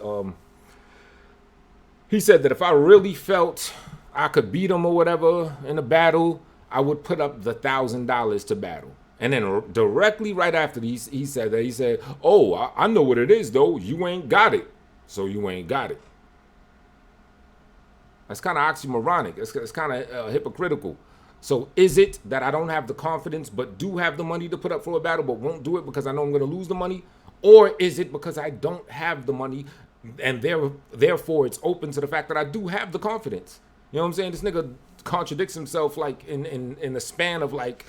He said that if I really felt I could beat him or whatever in a battle, I would put up the $1,000 to battle. And then directly right after he said that, he said, oh, I know what it is, though. You ain't got it, so you ain't got it. That's kind of oxymoronic. It's kind of hypocritical. So is it that I don't have the confidence but do have the money to put up for a battle but won't do it because I know I'm going to lose the money? Or is it because I don't have the money and therefore it's open to the fact that I do have the confidence? You know what I'm saying? This nigga contradicts himself like in the span of like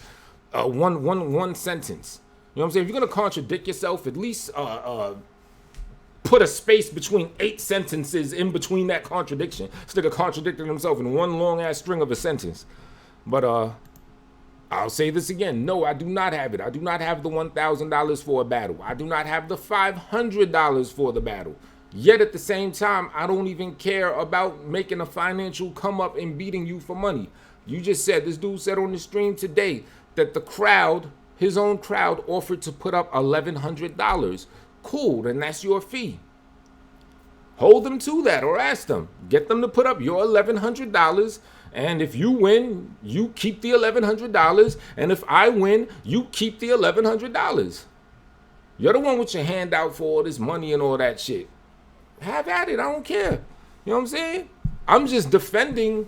one sentence. You know what I'm saying? If you're going to contradict yourself, at least put a space between 8 sentences in between that contradiction. This nigga contradicted himself in one long ass string of a sentence. But I'll say this again. No, I do not have it. I do not have the $1,000 for a battle. I do not have the $500 for the battle. Yet at the same time, I don't even care about making a financial come up and beating you for money. You just said, this dude said on the stream today that the crowd, his own crowd, offered to put up $1,100. Cool, then that's your fee. Hold them to that or ask them. Get them to put up your $1,100. And if you win, you keep the $1,100. And if I win, you keep the $1,100. You're the one with your hand out for all this money and all that shit. Have at it. I don't care. You know what I'm saying? I'm just defending,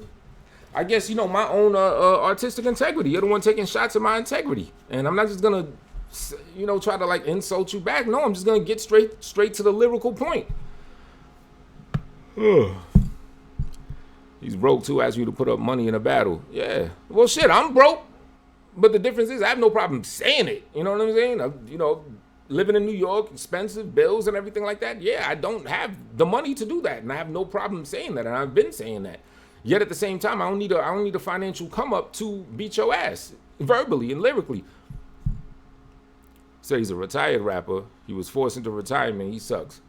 I guess, you know, my own artistic integrity. You're the one taking shots at my integrity. And I'm not just going to, you know, try to like insult you back. No, I'm just going to get straight to the lyrical point. He's broke too, asking you to put up money in a battle. Yeah. Well, shit, I'm broke. But the difference is I have no problem saying it. You know what I'm saying? You know, living in New York, expensive bills and everything like that. Yeah, I don't have the money to do that. And I have no problem saying that. And I've been saying that. Yet at the same time, I don't need a financial come up to beat your ass verbally and lyrically. So he's a retired rapper. He was forced into retirement. He sucks.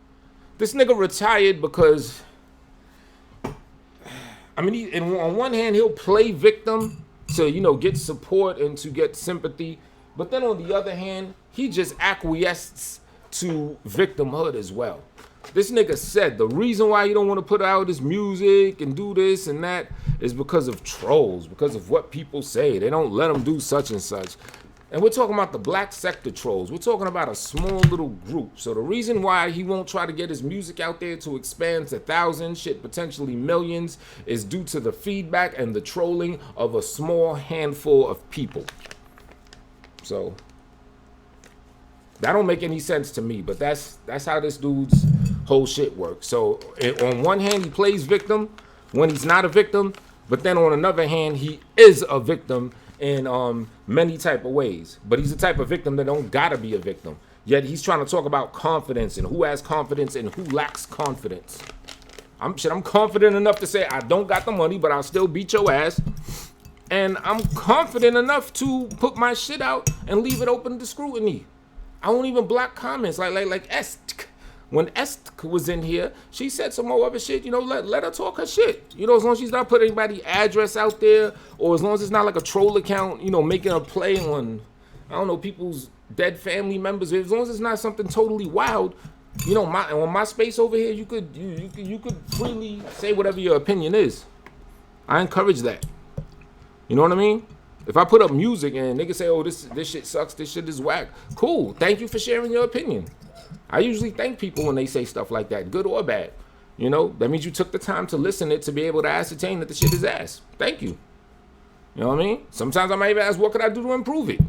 This nigga retired because, I mean, on one hand, he'll play victim to, you know, get support and to get sympathy. But then on the other hand, he just acquiesces to victimhood as well. This nigga said the reason why he don't want to put out his music and do this and that is because of trolls, because of what people say. They don't let him do such and such. And we're talking about the black sector trolls. We're talking about a small little group. So the reason why he won't try to get his music out there to expand to thousands, shit, potentially millions, is due to the feedback and the trolling of a small handful of people. So that don't make any sense to me, but that's how this dude's whole shit works. So on one hand, he plays victim when he's not a victim, but then on another hand, he is a victim in many type of ways. But he's the type of victim that don't gotta be a victim. Yet he's trying to talk about confidence and who has confidence and who lacks confidence. I'm confident enough to say I don't got the money, but I'll still beat your ass. And I'm confident enough to put my shit out and leave it open to scrutiny. I won't even block comments like When Est was in here, she said some more other shit. You know, let her talk her shit. You know, as long as she's not putting anybody's address out there, or as long as it's not like a troll account, you know, making a play on, I don't know, people's dead family members. As long as it's not something totally wild, you know, on my space over here, you could freely say whatever your opinion is. I encourage that. You know what I mean? If I put up music and niggas say, oh, this shit sucks, this shit is whack, cool. Thank you for sharing your opinion. I usually thank people when they say stuff like that, good or bad. You know, that means you took the time to listen it to be able to ascertain that the shit is ass. Thank you. You know what I mean? Sometimes I might even ask, what could I do to improve it?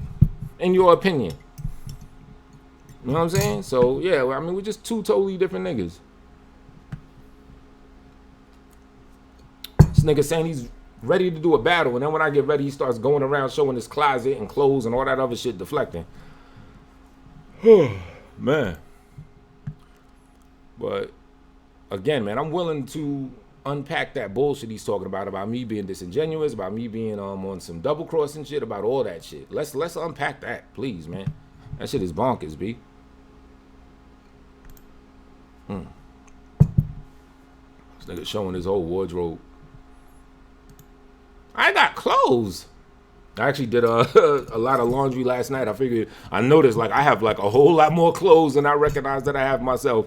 In your opinion. You know what I'm saying? So, yeah, I mean, we're just two totally different niggas. This nigga saying he's ready to do a battle, and then when I get ready, he starts going around showing his closet and clothes and all that other shit deflecting. Man. But again, man, I'm willing to unpack that bullshit he's talking about me being disingenuous, about me being on some double crossing shit, about all that shit. Let's unpack that, please, man. That shit is bonkers, B. This nigga showing his whole wardrobe. I got clothes. I actually did a lot of laundry last night. I noticed like I have like a whole lot more clothes than I recognize that I have myself.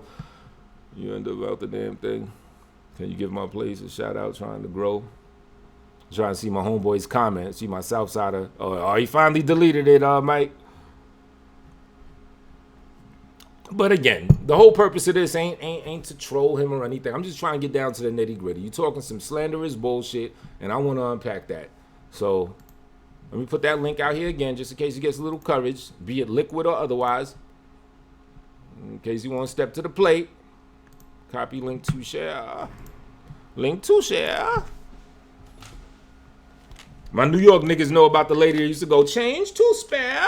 You end up out the damn thing. Can you give my place a shout out? Trying to grow. Trying to see my homeboy's comment. See my Southsider. Oh, he finally deleted it, Mike. But again, the whole purpose of this ain't to troll him or anything. I'm just trying to get down to the nitty gritty. You talking some slanderous bullshit, and I want to unpack that. So let me put that link out here again, just in case he gets a little courage, be it liquid or otherwise. In case you want to step to the plate. Copy, link to share. Link to share. My New York niggas know about the lady that used to go, change to spare.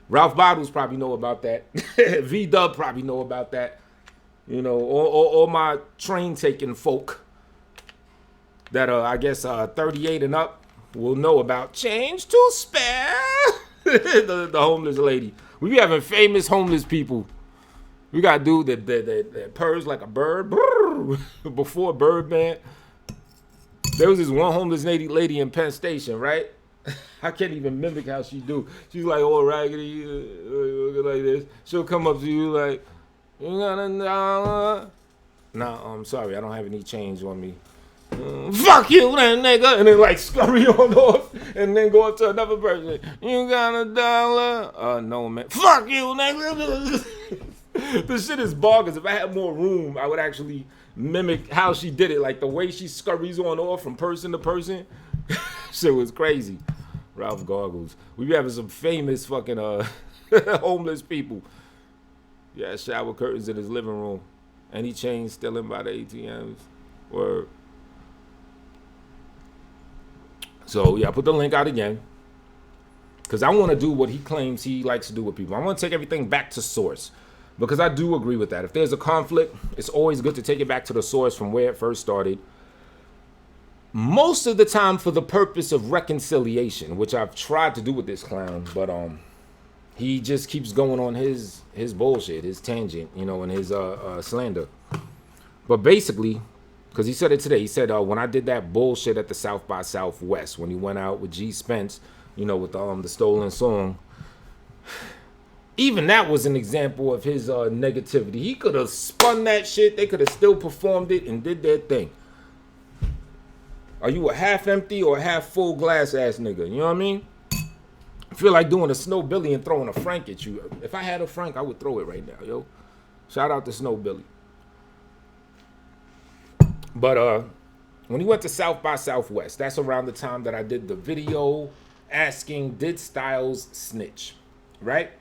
Ralph Bottles probably know about that. V-Dub probably know about that. You know, all my train-taking folk that I guess 38 and up will know about change to spare. the homeless lady. We be having famous homeless people. We got a dude that purrs like a bird. Before Birdman. There was this one homeless lady in Penn Station, right? I can't even mimic how she do. She's like all raggedy, like this. She'll come up to you like, you got a dollar? Nah, I'm sorry, I don't have any change on me. Fuck you, then, nigga. And then like scurry on off and then go up to another person. You got a dollar? No, man. Fuck you, nigga. This shit is bonkers. If I had more room, I would actually mimic how she did it. Like the way she scurries on off from person to person. Shit was crazy. Ralph Goggles. We be having some famous fucking homeless people. Yeah, shower curtains in his living room. Any chain stealing by the ATMs. Word. So, yeah, I put the link out again. Because I want to do what he claims he likes to do with people. I want to take everything back to source. Because I do agree with that. If there's a conflict, it's always good to take it back to the source from where it first started. Most of the time for the purpose of reconciliation, which I've tried to do with this clown, but he just keeps going on his bullshit, his tangent, you know, and his slander. But basically, because he said it today, he said when I did that bullshit at the South by Southwest, when he went out with G Spence, you know, with the stolen song, even that was an example of his negativity. He could have spun that shit, they could have still performed it and did their thing. Are you a half empty or a half full glass ass nigga? You know what I mean? I feel like doing a Snow Billy and throwing a Frank at you. If I had a Frank, I would throw it right now, yo. Shout out to Snow Billy. But when he went to South by Southwest, that's around the time that I did the video asking, did Stylz snitch? Right?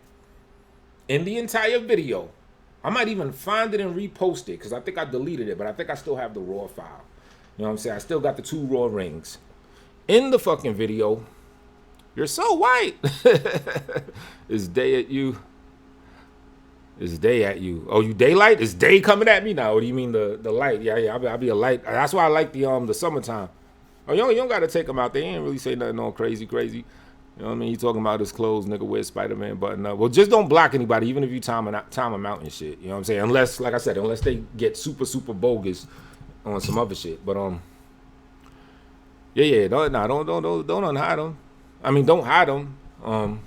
In the entire video, I might even find it and repost it because I think I deleted it, but I think I still have the raw file. You know what I'm saying? I still got the 2 raw rings. In the fucking video, you're so white. Is day at you? Is day at you? Oh, you daylight? Is day coming at me now? Or do you mean the light? Yeah, I'll be a light. That's why I like the summertime. Oh, you don't got to take them out. They ain't really say nothing all crazy. You know what I mean? He talking about his clothes, nigga, wear Spider-Man button up. Well, just don't block anybody, even if you time them out and shit. You know what I'm saying? Unless, like I said, unless they get super, super bogus on some other shit. But yeah, don't unhide them. I mean, don't hide them. So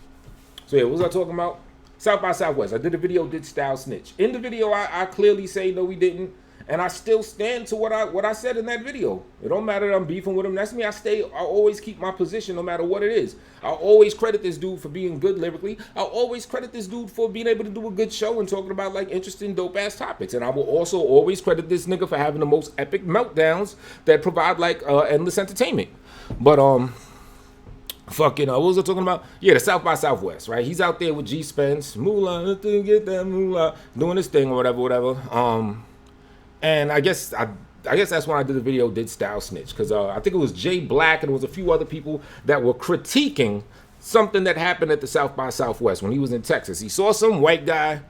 yeah, what was I talking about? South by Southwest. I did a video, did Stylz snitch. In the video, I clearly say no, we didn't, and I still stand to what I said in that video. It don't matter that I'm beefing with him. That's me. I always keep my position no matter what it is. I'll always credit this dude for being good lyrically. I'll always credit this dude for being able to do a good show and talking about like interesting, dope ass topics. And I will also always credit this nigga for having the most epic meltdowns that provide like endless entertainment. But fucking, what was I talking about? Yeah, the South by Southwest, right? He's out there with G Spence, moolah, get that moolah, doing his thing or whatever. And I guess that's when I did the video, did Stylz snitch, because I think it was Jay Black and there was a few other people that were critiquing something that happened at the South by Southwest when he was in Texas. He saw some white guy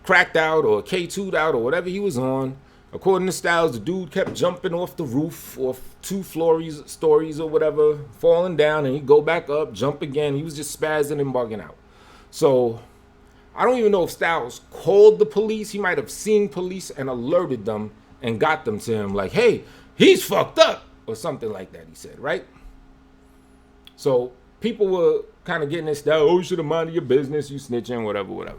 cracked out or K2'd out or whatever he was on. According to Stylz, the dude kept jumping off the roof or 2 stories or whatever, falling down, and he'd go back up, jump again. He was just spazzing and bugging out. So I don't even know if Stylz called the police. He might have seen police and alerted them and got them to him like, hey, he's fucked up or something like that, he said, right? So people were kind of getting this stuff, oh, you should have minded your business, you snitching, whatever.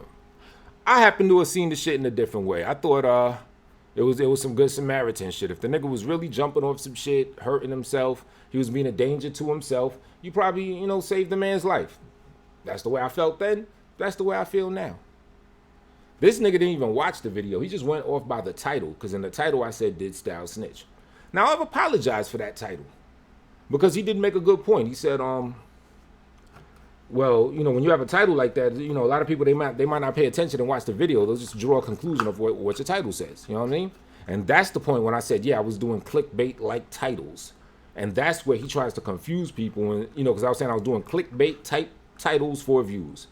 I happen to have seen the shit in a different way. I thought it was some good Samaritan shit. If the nigga was really jumping off some shit, hurting himself, he was being a danger to himself, you probably, saved the man's life. That's the way I felt then. That's the way I feel now. This nigga didn't even watch the video. He just went off by the title, because in the title I said, did Stylz snitch? Now, I've apologized for that title, because he did make a good point. He said, well, when you have a title like that, a lot of people, they might not pay attention and watch the video. They'll just draw a conclusion of what your title says. You know what I mean? And that's the point when I said, yeah, I was doing clickbait-like titles. And that's where he tries to confuse people. And, because I was saying I was doing clickbait-type titles for views.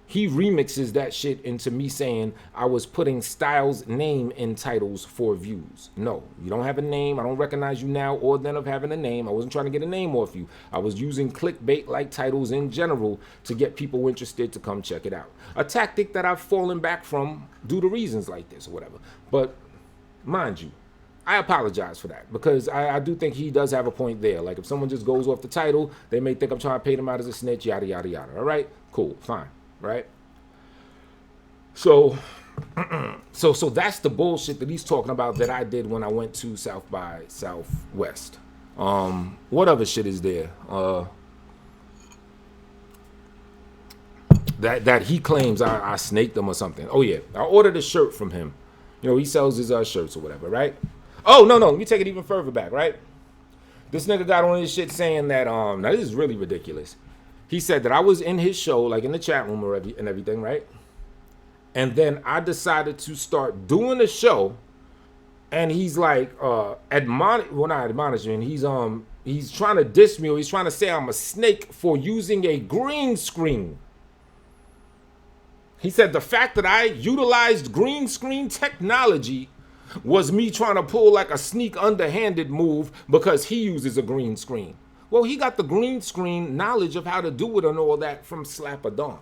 He remixes that shit into me saying I was putting Stylz' name in titles for views. No, you don't have a name. I don't recognize you now or then of having a name. I wasn't trying to get a name off you. I was using clickbait-like titles in general to get people interested to come check it out. A tactic that I've fallen back from due to reasons like this or whatever. But mind you, I apologize for that because I do think he does have a point there. Like if someone just goes off the title, they may think I'm trying to pay them out as a snitch, yada, yada, yada. All right? Cool, fine. Right? So that's the bullshit that he's talking about that I did when I went to South by Southwest. What other shit is there? That he claims I snaked him or something. Oh yeah, I ordered a shirt from him. He sells his shirts or whatever, right? Oh no, let me take it even further back, right? This nigga got on his shit saying that now this is really ridiculous. He said that I was in his show, like in the chat room and everything, right? And then I decided to start doing a show, and he's like, not admonishing. He's trying to diss me, or he's trying to say I'm a snake for using a green screen. He said the fact that I utilized green screen technology was me trying to pull like a sneak underhanded move because he uses a green screen. Well, he got the green screen knowledge of how to do it and all that from Slap of Dawn.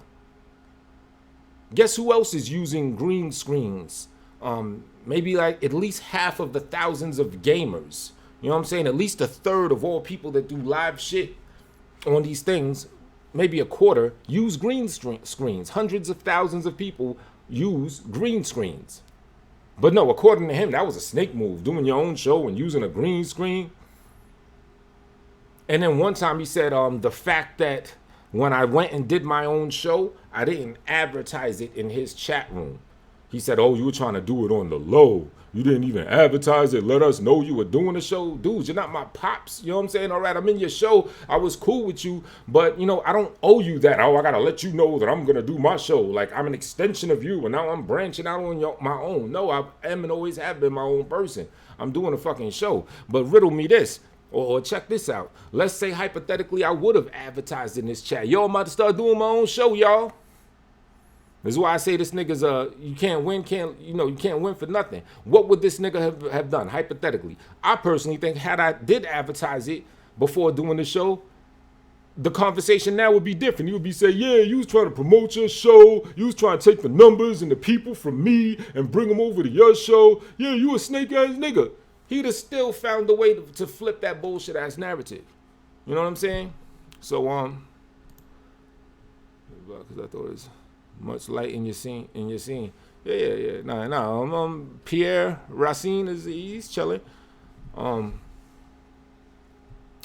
Guess who else is using green screens? Maybe like at least half of the thousands of gamers. You know what I'm saying? At least a third of all people that do live shit on these things, maybe a quarter, use green screens. Hundreds of thousands of people use green screens. But no, according to him, that was a snake move, doing your own show and using a green screen. And then one time he said the fact that when I went and did my own show, I didn't advertise it in his chat room. He said, oh, you were trying to do it on the low. You didn't even advertise it, let us know you were doing the show. Dude, you're not my pops. You know what I'm saying? All right, I'm in your show. I was cool with you, but, I don't owe you that. Oh, I got to let you know that I'm going to do my show. Like, I'm an extension of you, and now I'm branching out on my own. No, I am and always have been my own person. I'm doing a fucking show. But riddle me this. Or check this out. Let's say hypothetically I would have advertised in this chat. Yo, I'm about to start doing my own show, y'all. This is why I say this nigga's you can't win for nothing. What would this nigga have done hypothetically? I personally think had I did advertise it before doing the show, the conversation now would be different. He would be saying, yeah, you was trying to promote your show. You was trying to take the numbers and the people from me and bring them over to your show. Yeah, you a snake ass nigga. He'd have still found a way to flip that bullshit ass narrative. You know what I'm saying? So, because I thought it was much light in your scene. Yeah. Nah. Pierre Racine he's chilling.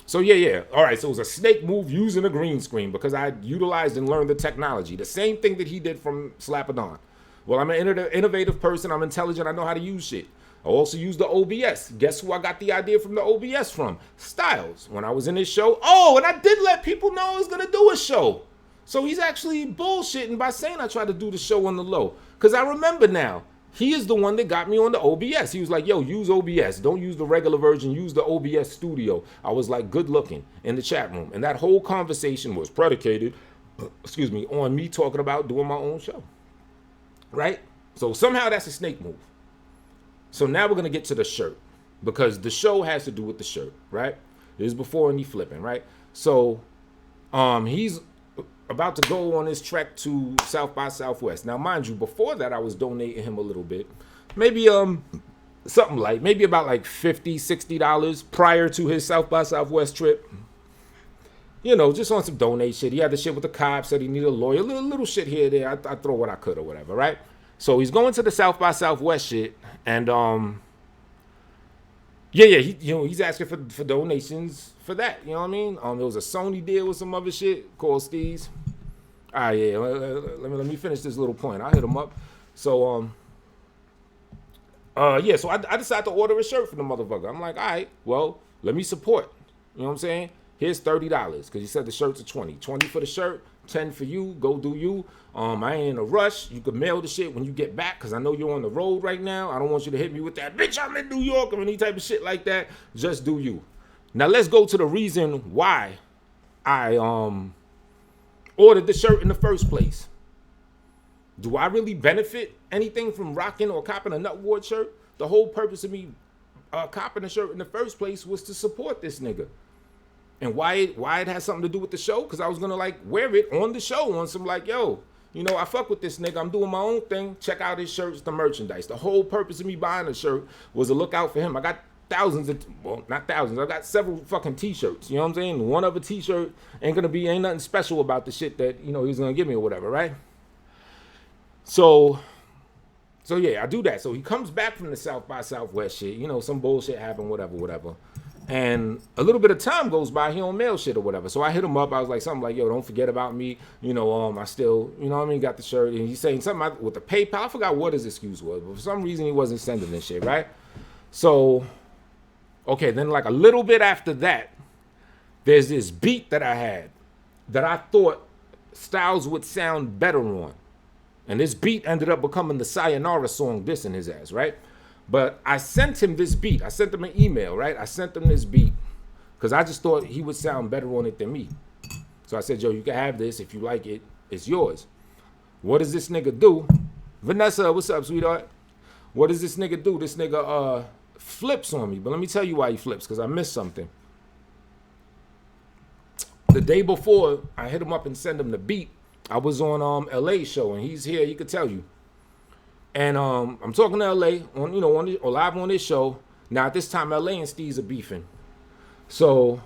So yeah. All right. So it was a snake move using a green screen because I utilized and learned the technology. The same thing that he did from Slap-A-Don. Well, I'm an innovative person. I'm intelligent. I know how to use shit. I also use the OBS. Guess who I got the idea from the OBS from? Stylz. When I was in his show. Oh, and I did let people know I was going to do a show. So he's actually bullshitting by saying I tried to do the show on the low. Because I remember now, he is the one that got me on the OBS. He was like, yo, use OBS. Don't use the regular version. Use the OBS studio. I was like, good looking in the chat room. And that whole conversation was predicated, on me talking about doing my own show. Right? So somehow that's a snake move. So now we're going to get to the shirt. Because the show has to do with the shirt. Right? This is before any flipping. Right? So he's about to go on his trek to South by Southwest. Now, mind you, before that, I was donating him a little bit. Maybe something like, maybe about like $50, $60 prior to his South by Southwest trip. You know, just on some donate shit. He had the shit with the cops, said he needed a lawyer. Little shit here, there. I throw what I could or whatever, right? So he's going to the South by Southwest shit. And, he's asking for donations for that. You know what I mean? There was a Sony deal with some other shit called Stylz. All right, yeah. Let me finish this little point. I hit him up. So, so I decided to order a shirt for the motherfucker. I'm like, all right, well, let me support. You know what I'm saying? Here's $30 because he said the shirts are $20. $20 for the shirt, $10 for you. Go do you. I ain't in a rush. You can mail the shit when you get back because I know you're on the road right now. I don't want you to hit me with that, bitch, I'm in New York or any type of shit like that. Just do you. Now let's go to the reason why I ordered the shirt in the first place. Do I really benefit anything from rocking or copping a Nut Ward shirt? The whole purpose of me copping a shirt in the first place was to support this nigga. And why it has something to do with the show? Because I was gonna like wear it on the show on some like, yo, you know, I fuck with this nigga. I'm doing my own thing. Check out his shirts, the merchandise. The whole purpose of me buying the shirt was to look out for him. I got not thousands. I got several fucking t-shirts. You know what I'm saying? One of a t-shirt ain't nothing special about the shit that, you know, he's gonna give me or whatever, right? So yeah, I do that. So he comes back from the South by Southwest shit. You know, some bullshit happened, whatever. And a little bit of time goes by, he don't mail shit or whatever. So I hit him up. I was like, something like, yo, don't forget about me. You know, I still, you know what I mean, got the shirt. And he's saying something with the PayPal. I forgot what his excuse was, but for some reason he wasn't sending this shit, right? So, okay, then like a little bit after that, there's this beat that I had that I thought Stylz would sound better on. And this beat ended up becoming the Sayonara song dissing his ass, right? But I sent him this beat. I sent him an email, right? I sent him this beat because I just thought he would sound better on it than me. So I said, yo, you can have this. If you like it, it's yours. What does this nigga do? Vanessa, what's up, sweetheart? What does this nigga do? This nigga flips on me. But let me tell you why he flips, because I missed something. The day before, I hit him up and sent him the beat. I was on LA show, and he's here. He could tell you. And I'm talking to LA on live on this show. Now at this time, LA and Stylz are beefing. So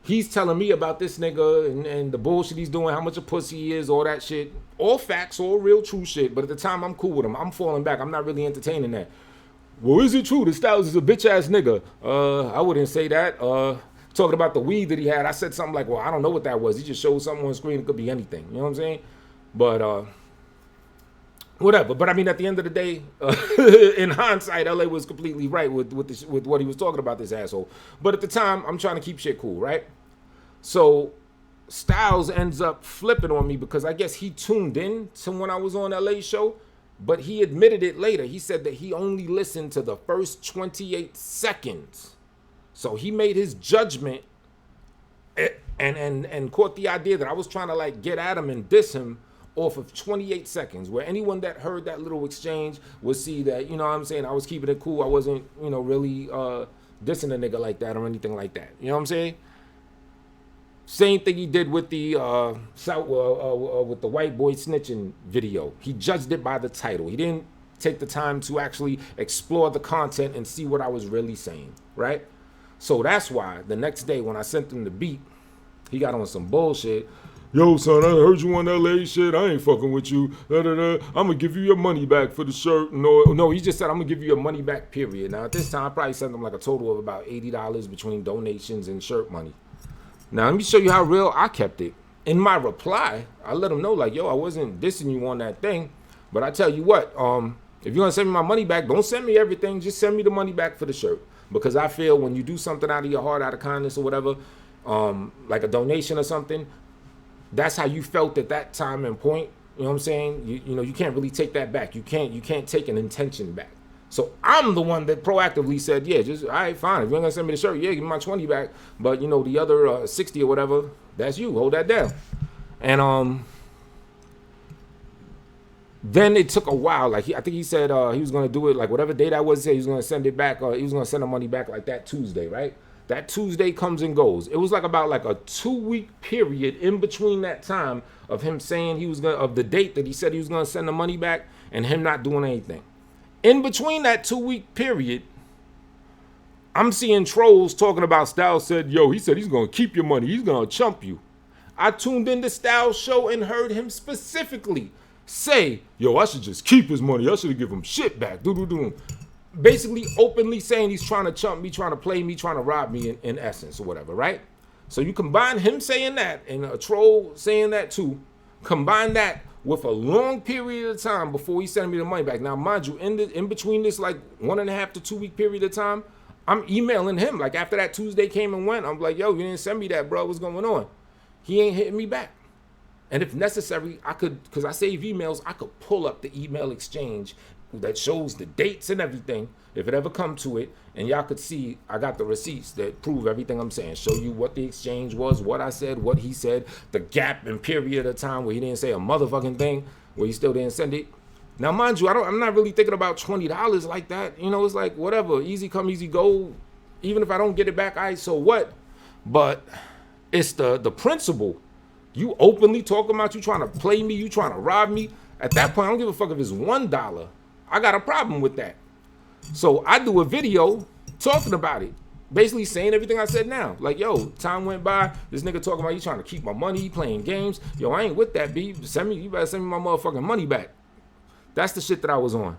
he's telling me about this nigga and the bullshit he's doing, how much a pussy he is, all that shit. All facts, all real true shit. But at the time, I'm cool with him. I'm falling back. I'm not really entertaining that. Well, is it true that Stylz is a bitch ass nigga? I wouldn't say that. Talking about the weed that he had, I said something like, well, I don't know what that was. He just showed something on screen. It could be anything. You know what I'm saying? But whatever. But I mean, at the end of the day, in hindsight, LA was completely right with what he was talking about, this asshole. But at the time, I'm trying to keep shit cool, right? So Stylz ends up flipping on me because I guess he tuned in to when I was on LA show, but he admitted it later. He said that he only listened to the first 28 seconds. So he made his judgment and caught the idea that I was trying to like get at him and diss him off of 28 seconds, where anyone that heard that little exchange would see that, you know what I'm saying, I was keeping it cool. I wasn't, really dissing a nigga like that or anything like that. You know what I'm saying? Same thing he did with the with the white boy snitching video. He judged it by the title. He didn't take the time to actually explore the content and see what I was really saying, right? So that's why the next day when I sent him the beat, he got on some bullshit. Yo, son, I heard you on LA shit. I ain't fucking with you. I'm gonna give you your money back for the shirt. No, he just said I'm gonna give you your money back, period. Now at this time, I probably sent him like a total of about $80 between donations and shirt money. Now let me show you how real I kept it. In my reply, I let him know like, yo, I wasn't dissing you on that thing, but I tell you what, if you're gonna send me my money back, don't send me everything. Just send me the money back for the shirt. Because I feel when you do something out of your heart, out of kindness or whatever, like a donation or something, that's how you felt at that time and point. You know what I'm saying? You know, you can't really take that back. You can't take an intention back. So I'm the one that proactively said, yeah, just all right, fine. If you're gonna send me the shirt, yeah, give me my 20 back. But you know, the other 60 or whatever, that's you. Hold that down. And then it took a while. Like I think he said he was gonna do it like whatever day that was. He was gonna send it back. He was gonna send the money back like that Tuesday, right? That Tuesday comes and goes. It was like about like a 2-week period in between that time of him saying he was gonna, of the date that he said he was gonna send the money back and him not doing anything. In between that 2-week period, I'm seeing trolls talking about Stylz said, yo, he said he's gonna keep your money. He's gonna chump you. I tuned into Stylz show and heard him specifically say, yo, I should just keep his money. I should give him shit back. Basically openly saying he's trying to chump me, trying to play me, trying to rob me in essence or whatever, right? So you combine him saying that and a troll saying that too, combine that with a long period of time before he sent me the money back. Now, mind you, in between this like 1.5 to 2 week period of time, I'm emailing him. Like after that Tuesday came and went, I'm like, yo, you didn't send me that, bro. What's going on? He ain't hitting me back. And if necessary, I could, because I save emails, I could pull up the email exchange that shows the dates and everything, if it ever come to it, and y'all could see I got the receipts that prove everything I'm saying. Show you what the exchange was, what I said, what he said, the gap and period of time where he didn't say a motherfucking thing, where he still didn't send it. Now, mind you, I'm not really thinking about $20 like that. You know, it's like whatever, easy come, easy go. Even if I don't get it back, all right, so what? But it's the principle. You openly talking about you trying to play me, you trying to rob me. At that point, I don't give a fuck if it's $1. I got a problem with that. So I do a video talking about it. Basically saying everything I said now. Like, yo, time went by. This nigga talking about you trying to keep my money, he playing games. Yo, I ain't with that, B. You better send me my motherfucking money back. That's the shit that I was on.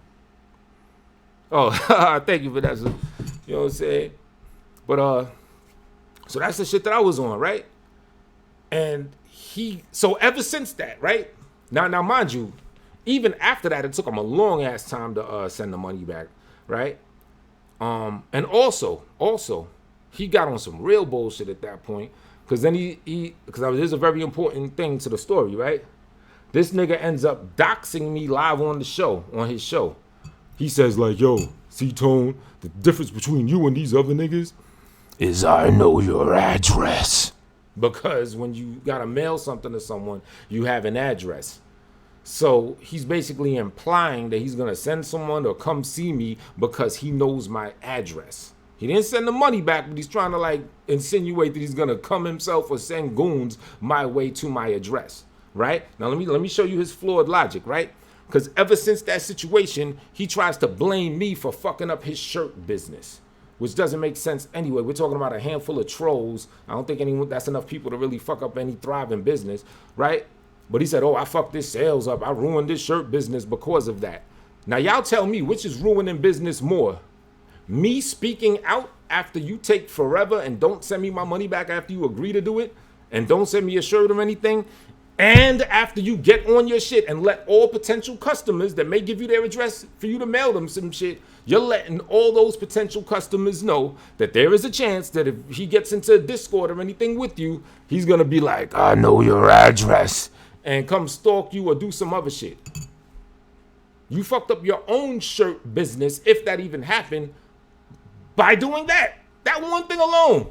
Oh, thank you for that. You know what I'm saying? But, so that's the shit that I was on, right? And so ever since that, right? Now mind you, even after that, it took him a long ass time to send the money back, right? And also, he got on some real bullshit at that point, because then because there's a very important thing to the story, right? This nigga ends up doxing me live on his show. He says like, yo, C-Tone, the difference between you and these other niggas is I know your address. Because when you gotta mail something to someone, you have an address. So he's basically implying that he's gonna send someone to come see me because he knows my address. He didn't send the money back, but he's trying to like insinuate that he's gonna come himself or send goons my way to my address, right? Now let me show you his flawed logic, right? Because ever since that situation, he tries to blame me for fucking up his shirt business, which doesn't make sense anyway. We're talking about a handful of trolls. I don't think that's enough people to really fuck up any thriving business, right? But he said, oh, I fucked this sales up. I ruined this shirt business because of that. Now, y'all tell me which is ruining business more. Me speaking out after you take forever and don't send me my money back after you agree to do it and don't send me a shirt or anything, and after you get on your shit and let all potential customers that may give you their address for you to mail them some shit, you're letting all those potential customers know that there is a chance that if he gets into Discord or anything with you, he's going to be like, I know your address, and come stalk you or do some other shit. You fucked up your own shirt business, if that even happened, by doing that. That one thing alone.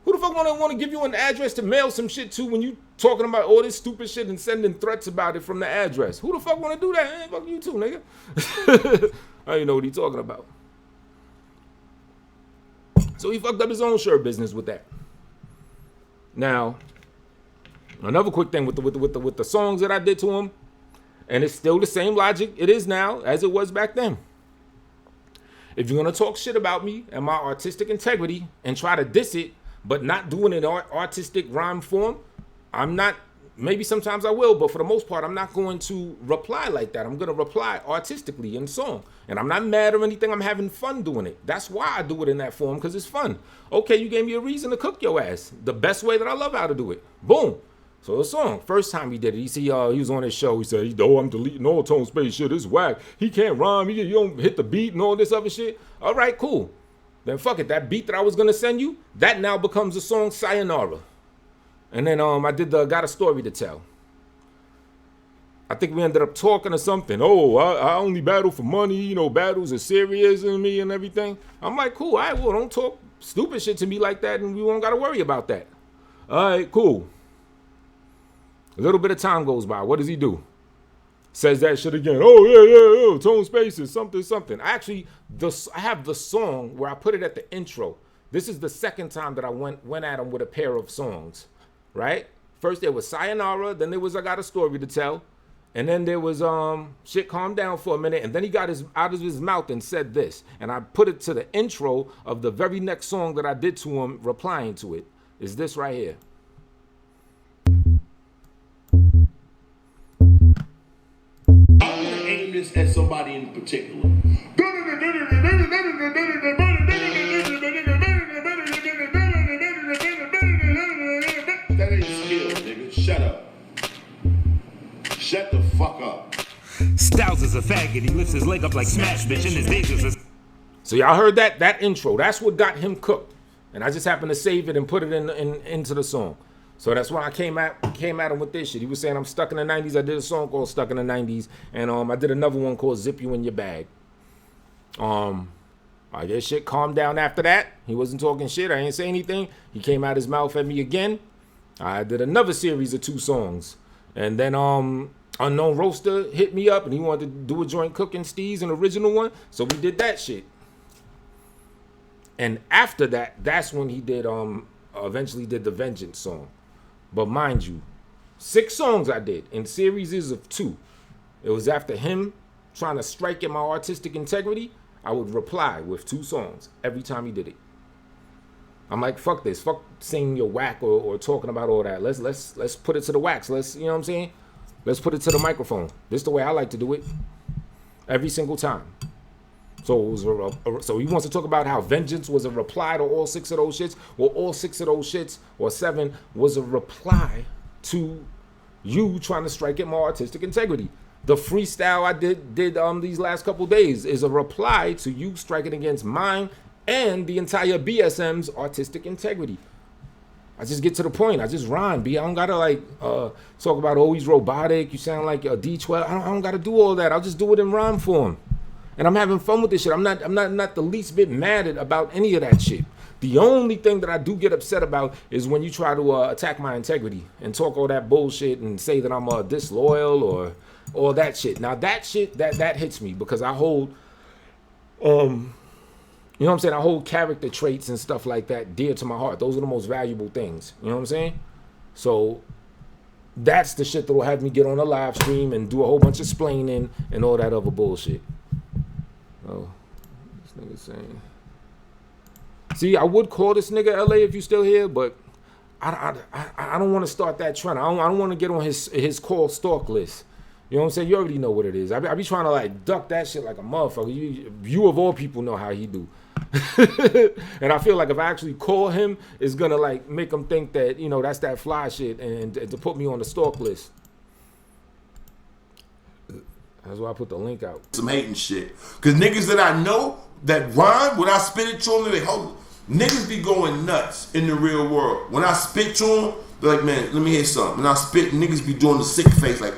Who the fuck want to give you an address to mail some shit to when you talking about all this stupid shit and sending threats about it from the address? Who the fuck want to do that? Hey, fuck you too, nigga. I don't even know what he's talking about. So he fucked up his own shirt business with that. Now, another quick thing with the songs that I did to him, and it's still the same logic it is now as it was back then. If you're gonna talk shit about me and my artistic integrity and try to diss it, but not doing it in artistic rhyme form, I'm not. Maybe sometimes I will, but for the most part, I'm not going to reply like that. I'm gonna reply artistically in song, and I'm not mad or anything. I'm having fun doing it. That's why I do it in that form, because it's fun. Okay, you gave me a reason to cook your ass the best way that I love how to do it. Boom. So the song, first time he did it, he was on his show. He said, "Oh, I'm deleting all tone space shit. It's whack. He can't rhyme. You don't hit the beat and all this other shit." All right, cool. Then fuck it. That beat that I was gonna send you, that now becomes the song Sayonara. And then I got a story to tell. I think we ended up talking or something. Oh, I only battle for money. You know, battles are serious in me and everything. I'm like, cool. All right, well, don't talk stupid shit to me like that, and we won't got to worry about that. All right, cool. A little bit of time goes by. What does he do? Says that shit again. Oh, yeah, tone spaces, something. I have the song where I put it at the intro. This is the second time that I went at him with a pair of songs. Right? First there was Sayonara, then there was I Got a Story to Tell, and then there was shit calmed down for a minute, and then he got out of his mouth and said this, and I put it to the intro of the very next song that I did to him, replying to it. Is this right here? I'm gonna aim this at somebody in particular. That ain't skill, nigga. Shut up. Shut the fuck up. Stylz is a faggot. He lifts his leg up like Smash, bitch, in his days was a... So y'all heard that intro. That's what got him cooked. And I just happened to save it and put it into the song. So that's when I came at him with this shit. He was saying I'm stuck in the 90s. I did a song called Stuck in the 90s. And I did another one called Zip You in Your Bag. I guess shit calmed down after that. He wasn't talking shit. I didn't say anything. He came out his mouth at me again. I did another series of 2 songs. And then Unknown Roaster hit me up and he wanted to do a joint cooking Steez, an original one. So we did that shit. And after that, that's when he did eventually did the Vengeance song. But mind you, 6 songs I did in series of 2. It was after him trying to strike at my artistic integrity. I would reply with 2 songs every time he did it. I'm like, fuck this. Fuck saying you're whack or talking about all that. Let's put it to the wax. You know what I'm saying? Let's put it to the microphone. This is the way I like to do it. Every single time. So it was so he wants to talk about how Vengeance was a reply to all 6 of those shits. Well, all 6 of those shits, or 7, was a reply to you trying to strike at my artistic integrity. The freestyle I did these last couple days is a reply to you striking against mine and the entire BSM's artistic integrity. I just get to the point. I just rhyme, B. I don't gotta talk about, oh, he's robotic. You sound like a D12. I don't gotta do all that. I'll just do it in rhyme form. And I'm having fun with this shit. I'm not the least bit mad about any of that shit. The only thing that I do get upset about is when you try to attack my integrity and talk all that bullshit and say that I'm disloyal or all that shit. Now that shit that hits me because I hold you know what I'm saying? I hold character traits and stuff like that dear to my heart. Those are the most valuable things. You know what I'm saying? So that's the shit that will have me get on a live stream and do a whole bunch of splaining and all that other bullshit. Oh, this nigga's saying. See, I would call this nigga LA if you still here, but I don't want to start that trend. I don't want to get on his call stalk list. You know what I'm saying? You already know what it is. I be trying to like duck that shit like a motherfucker. You of all people know how he do. And I feel like if I actually call him, it's gonna like make him think that, you know, that's that fly shit and to put me on the stalk list. That's why I put the link out. Some hating shit. Cause niggas that I know that rhyme, when I spit it to them, they hold. Niggas be going nuts in the real world. When I spit to them, they're like, man, let me hear something. When I spit, niggas be doing the sick face like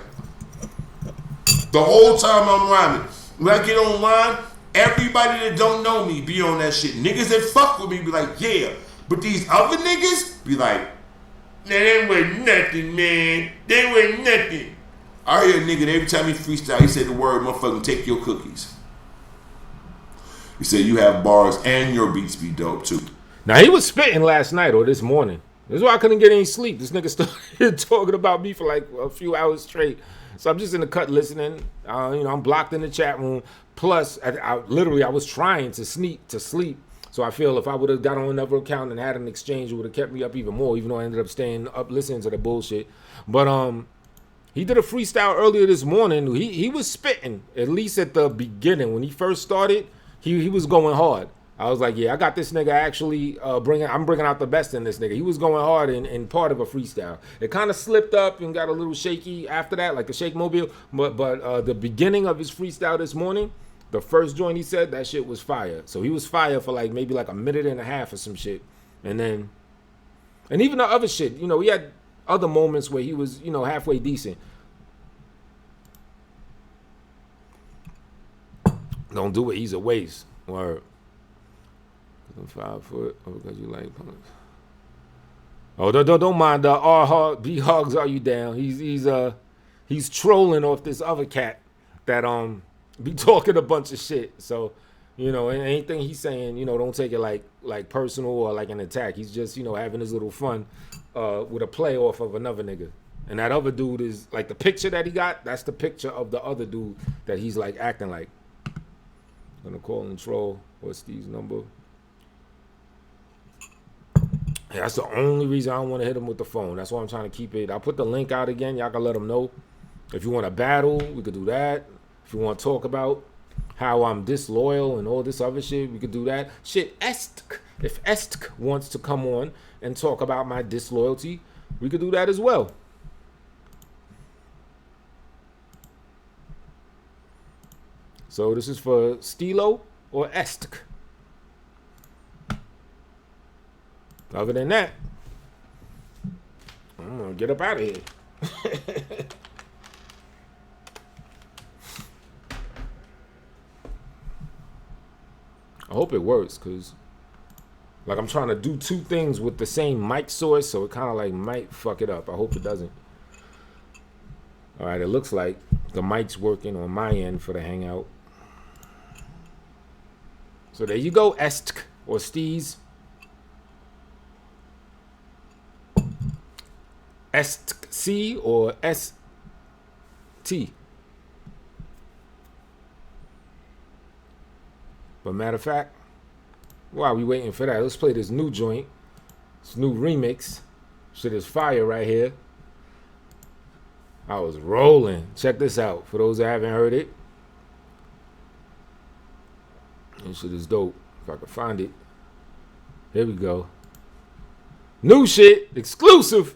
the whole time I'm rhyming. When I get online, everybody that don't know me be on that shit. Niggas that fuck with me be like, yeah. But these other niggas be like, nah, they were nothing, man. They were nothing. I hear a nigga every time he freestyle, he say the word, motherfucking take your cookies. He said you have bars and your beats be dope too. Now he was spitting last night or this morning. This is why I couldn't get any sleep. This nigga started talking about me for like a few hours straight. So I'm just in the cut listening. I'm blocked in the chat room. Plus, I was trying to sleep. So I feel if I would have got on another account and had an exchange, it would have kept me up even more, even though I ended up staying up listening to the bullshit. But he did a freestyle earlier this morning. He was spitting, at least at the beginning. When he first started, he was going hard. I was like, yeah, I got this nigga actually I'm bringing out the best in this nigga. He was going hard in part of a freestyle. It kind of slipped up and got a little shaky after that, like a shake mobile. But the beginning of his freestyle this morning, the first joint he said, that shit was fire. So he was fire for like maybe like a minute and a half or some shit. And even the other shit, he had other moments where he was, halfway decent. Don't do it, he's a waste. Word. 5 foot, because you like punks. Oh, don't mind the B Hogs. Are you down? He's trolling off this other cat that be talking a bunch of shit. So, and anything he's saying, don't take it like personal or like an attack. He's just having his little fun with a play off of another nigga. And that other dude is like the picture that he got. That's the picture of the other dude that he's like acting like. Gonna call and troll. What's Steve's number? Yeah, that's the only reason I don't want to hit him with the phone. That's why I'm trying to keep it. I'll put the link out again. Y'all can let him know. If you want to battle, we could do that. If you want to talk about how I'm disloyal and all this other shit, we could do that. Shit, if Estk wants to come on and talk about my disloyalty, we could do that as well. So this is for Stilo or Estk. Other than that, I'm gonna get up out of here. I hope it works, cause like I'm trying to do two things with the same mic source, so it kind of like might fuck it up. I hope it doesn't. All right, it looks like the mic's working on my end for the hangout. So there you go, Estk or Steez. SC or ST. But matter of fact, while we waiting for that, let's play this new joint. This new remix. Shit is fire right here. I was rolling. Check this out for those that haven't heard it. This shit is dope. If I can find it. Here we go. New shit. Exclusive.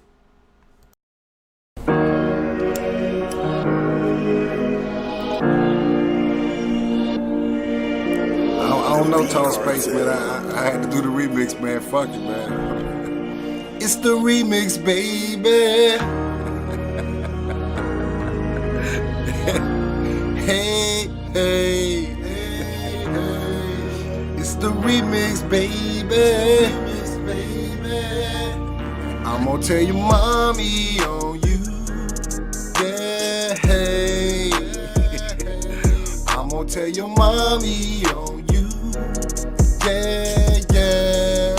I don't know, Tall Space, man. I had to do the remix, man. Fuck it, man. It's the remix, baby. Hey, hey, hey, hey. It's the remix, baby. I'm gonna tell your mommy on you. Yeah, hey. I'm gonna tell your mommy on you. Yeah, yeah.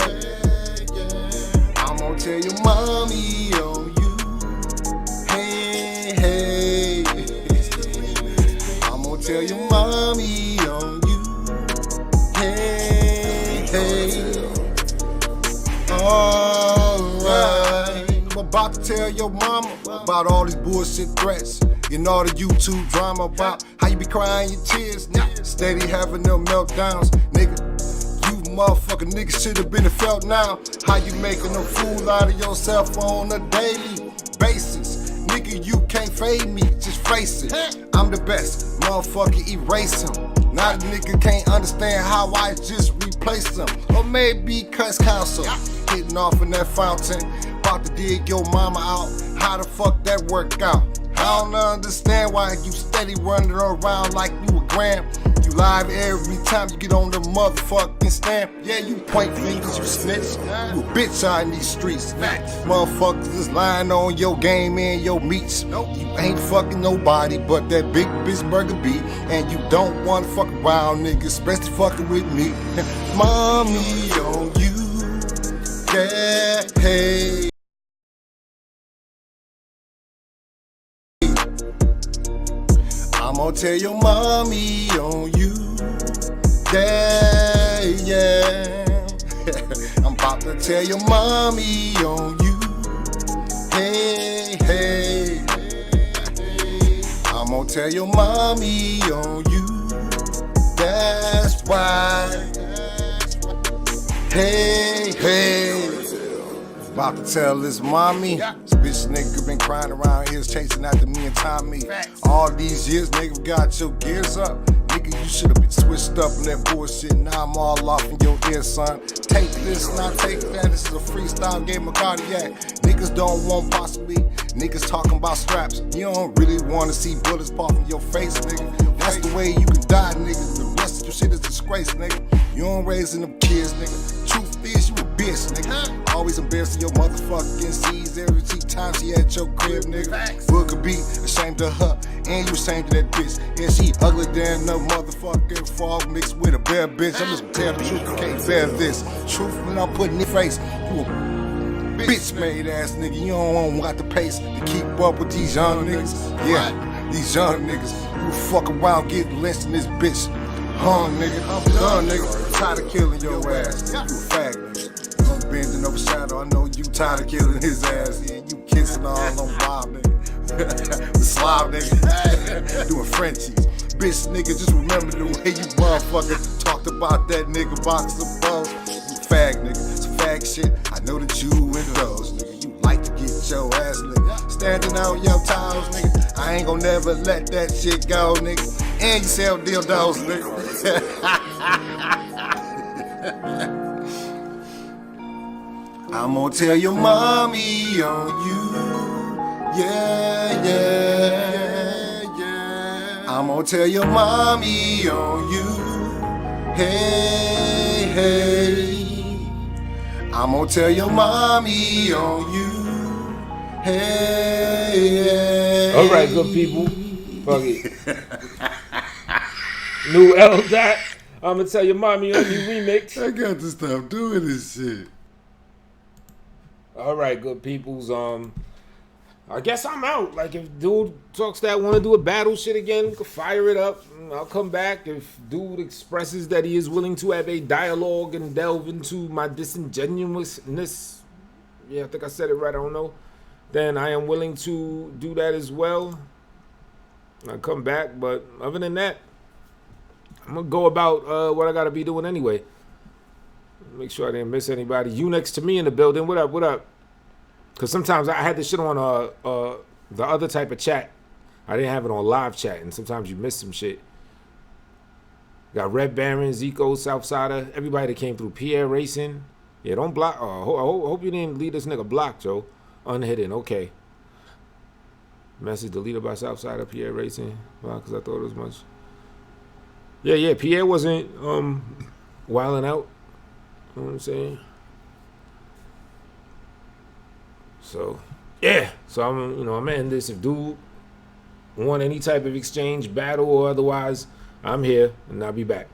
I'm gonna tell your mommy on you. Hey, hey. I'm gonna tell your mommy on you. Hey, hey. Alright. I'm about to tell your mama about all these bullshit threats and all the YouTube drama about how you be crying your tears, steady having them meltdowns, nigga. Motherfucking niggas should've been felt now. How you making a fool out of yourself on a daily basis? Nigga, you can't fade me, just face it. I'm the best, motherfucker, erase him. Now the nigga can't understand how I just replaced him. Or maybe cuss counsel, hitting off in that fountain. About to dig your mama out, how the fuck that work out? I don't understand why you steady running around like you a gram. You live every time you get on the motherfucking stand. Yeah, you point fingers, you snitch. You a bitch out in these streets. Motherfuckers is lying on your game and your meats. You ain't fucking nobody but that big bitch burger beat. And you don't wanna fuck around, nigga, especially fucking with me. Mommy on you. Yeah, hey. I'm gonna tell your mommy on you. Yeah, yeah. I'm about to tell your mommy on you. Hey, hey. I'm gonna tell your mommy on you. That's why. Hey, hey. About to tell this mommy. This bitch nigga been crying around here chasing after me and Tommy. All these years, nigga, got your gears up. Nigga, you should've been switched up in that bullshit. Now I'm all off in your ear, son. Take this, not take that. This is a freestyle game of cardiac. Niggas don't want possibly. Niggas talking about straps. You don't really wanna see bullets pop in your face, nigga. That's the way you can die, nigga. The rest of your shit is disgrace, nigga. You don't raising them kids, nigga. Truth is, you a bitch, nigga. Always embarrassing your motherfucking C's every time she at your crib, nigga. Booker be ashamed of her, and you ashamed of that bitch. Yeah, she ugly than no motherfucking frog mixed with a bear bitch. I'm just telling the truth, you can't bear this. Truth when I'm putting in your face, you a bitch made ass nigga. You don't want the pace to keep up with these young niggas. Yeah, these young niggas. You fuck around, get lynched in this bitch. Nigga, I'm done, nigga. Tired of killing your ass. You a fag, nigga. I'm bending over shadow. I know you tired of killing his ass. Yeah, you kissing all on Bob, nigga. The slob, nigga. Doing Frenchies. Bitch, nigga, just remember the way you motherfucker talked about that nigga box of balls. You fag, nigga. It's fag shit. I know that you indulge, nigga. You like to get your ass, nigga. Standing on your toes, nigga. I ain't gon' never let that shit go, nigga. And you sell dildos, nigga. I'm gonna tell your mommy on you. Yeah, yeah, yeah. I'm gonna tell your mommy on you. Hey, hey. I'm gonna tell your mommy on you. Hey, hey. All right, good people. Fuck it. New L Dot. I'm gonna tell your mommy on you remix. I got to stop doing this shit. All right, good peoples. I guess I'm out. Like, if dude talks that want to do a battle shit again, we can fire it up. I'll come back. If dude expresses that he is willing to have a dialogue and delve into my disingenuousness, yeah, I think I said it right. I don't know. Then I am willing to do that as well. I'll come back, but other than that, I'm gonna go about what I gotta be doing anyway. Make sure I didn't miss anybody. You next to me in the building. What up? What up? Because sometimes I had this shit on the other type of chat. I didn't have it on live chat, and sometimes you miss some shit. Got Red Baron, Zico, Southsider, everybody that came through. Pierre Racing. Yeah, don't block. I hope you didn't leave this nigga blocked, Joe. Unhidden. Okay. Message deleted by Southsider, Pierre Racing. Wow, because I thought it was much. Yeah. Pierre wasn't wilding out. You know what I'm saying? So, yeah. So I'm gonna end this. If dude want any type of exchange, battle or otherwise, I'm here and I'll be back.